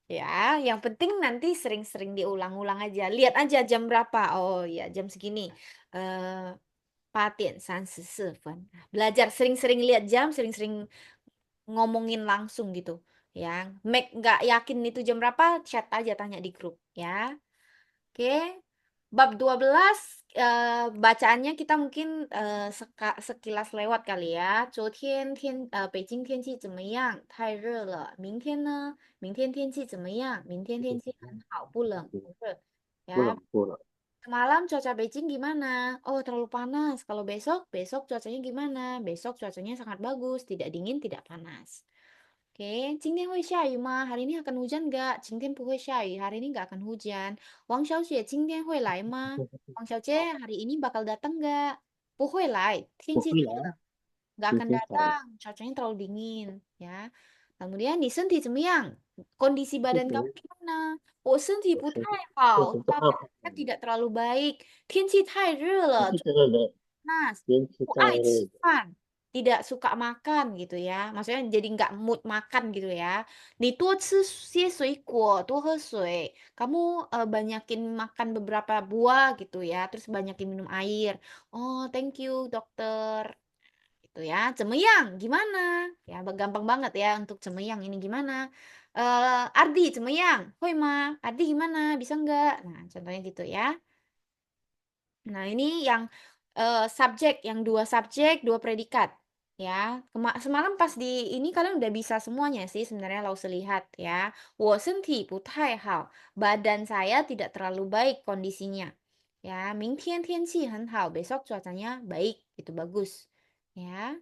Ya, yang penting nanti sering-sering diulang-ulang aja. Lihat aja jam berapa. Oh ya, jam segini. Eh, 8:34. Belajar sering-sering lihat jam, sering-sering ngomongin langsung gitu. Ya, make nggak yakin itu jam berapa, chat aja tanya di grup ya. Oke. Bab 12 bacaannya kita mungkin sekilas lewat kali ya. 昨天北京天气怎么样？太热了。明天呢？明天天气怎么样？明天天气很好，不冷不热。Ya, Pulang, pulang. semalam cuaca Beijing gimana? Oh, terlalu panas. Kalau besok, besok cuacanya gimana? Besok cuacanya sangat bagus, tidak dingin, tidak panas. Oke, 今天会下雨吗? Hari ini akan hujan nggak? 今天不会下雨. Hari ini nggak akan hujan. Wang Xiaoxie, 今天会来吗? Wang Xiaoxie, hari ini bakal datang nggak? 不会来，天气太冷，nggak akan 天气太冷， datang. Cuacanya terlalu dingin, ya. Kemudian, 你身体怎么样? Kondisi 不 badan kamu 行，gimana? 我身体不太我好，身体不好，saya tidak terlalu baik. 天气太热天了，气太热了，panas, 天气不爱太热了，吃饭, tidak suka makan gitu ya. Maksudnya jadi nggak mood makan gitu ya. 你多吃些水果，多喝水. Kamu banyakin makan beberapa buah gitu ya. Terus banyakin minum air. Oh, thank you, dokter. Gitu ya. Cemeyang, gimana? Ya, gampang banget ya untuk cemeyang ini gimana? Ardi, cemeyang. Hoi ma, Ardi gimana? Bisa nggak? Nah, contohnya gitu ya. Nah, ini yang yang dua subjek, dua predikat. Ya, semalam pas di ini kalian udah bisa semuanya sih sebenarnya Lause lihat ya. 我身体不太好, badan saya tidak terlalu baik kondisinya. Ya, 明天天气很好, besok cuacanya baik, itu bagus. Ya.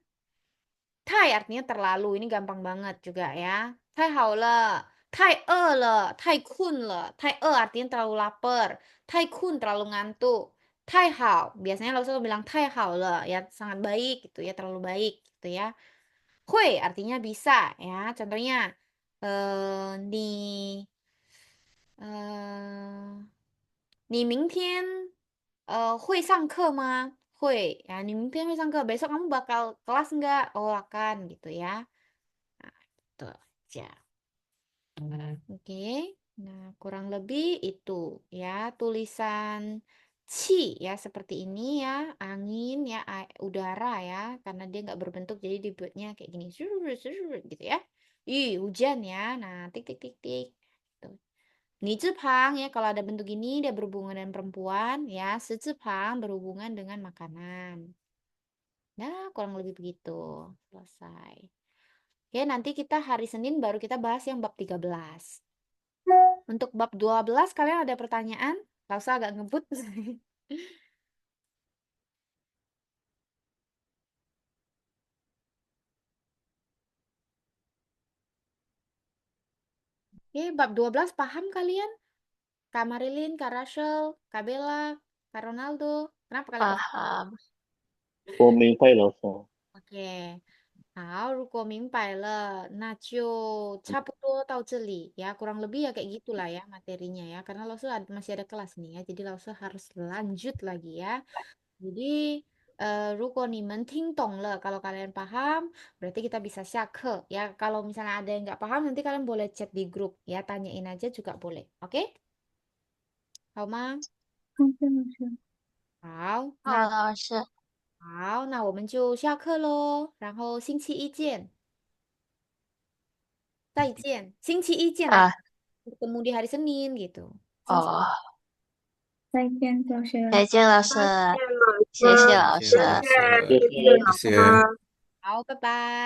太 artinya terlalu, ini gampang banget juga ya. 太好了，太饿了，太困了。太饿 artinya terlalu lapar. 太困 terlalu ngantuk. 太好 biasanya lo selalu bilang 太好了 ya sangat baik gitu ya, terlalu baik gitu ya. 会 artinya bisa ya. Contohnya 你你明天会上课吗? 会 ya, 你明天会上课. Besok kamu bakal kelas nggak? Oh, akan gitu ya. Nah, itu aja. Oke. Nah, kurang lebih itu ya tulisan ci ya seperti ini ya, angin ya, udara ya, karena dia nggak berbentuk jadi dibuatnya kayak gini, gitu ya. Ih, hujan ya. Nah, tik tik tik tik. Tuh. Ni Jepang ya kalau ada bentuk ini dia berhubungan dengan perempuan ya, si Jepang berhubungan dengan makanan. Nah, kurang lebih begitu. Selesai. Oke, nanti kita hari Senin baru kita bahas yang bab 13. Untuk bab 12 kalian ada pertanyaan? Gak usah agak ngebut. Oke, bab 12 paham kalian? Kak Marilyn, Kak Rachel, Kak Bella, Kak Ronaldo. Kenapa kalian kok? Paham. 我明白老师，Oke. 好，如果明白了，那就差不多到这里ya. Kurang lebih ya kayak gitulah ya materinya ya. Karena masih ada kelas nih ya. Jadi Lause harus lanjut lagi ya. Jadi, 如果你们听懂了, kalau kalian paham, berarti kita bisa 下课 ya. Kalau misalnya ada yang nggak paham, nanti kalian boleh chat di grup ya. Tanyain aja juga boleh. Oke? 好吗？好的，老师。好，好，老师，那我们就下课喽。然后星期一见，再见。星期一见 啊，ketemu di hari Senin gitu. 星期哦，再见，老师。再见，老师，再见，老谢谢师，老师。谢谢，谢谢老师，谢谢老谢谢。谢谢。师。好，拜拜。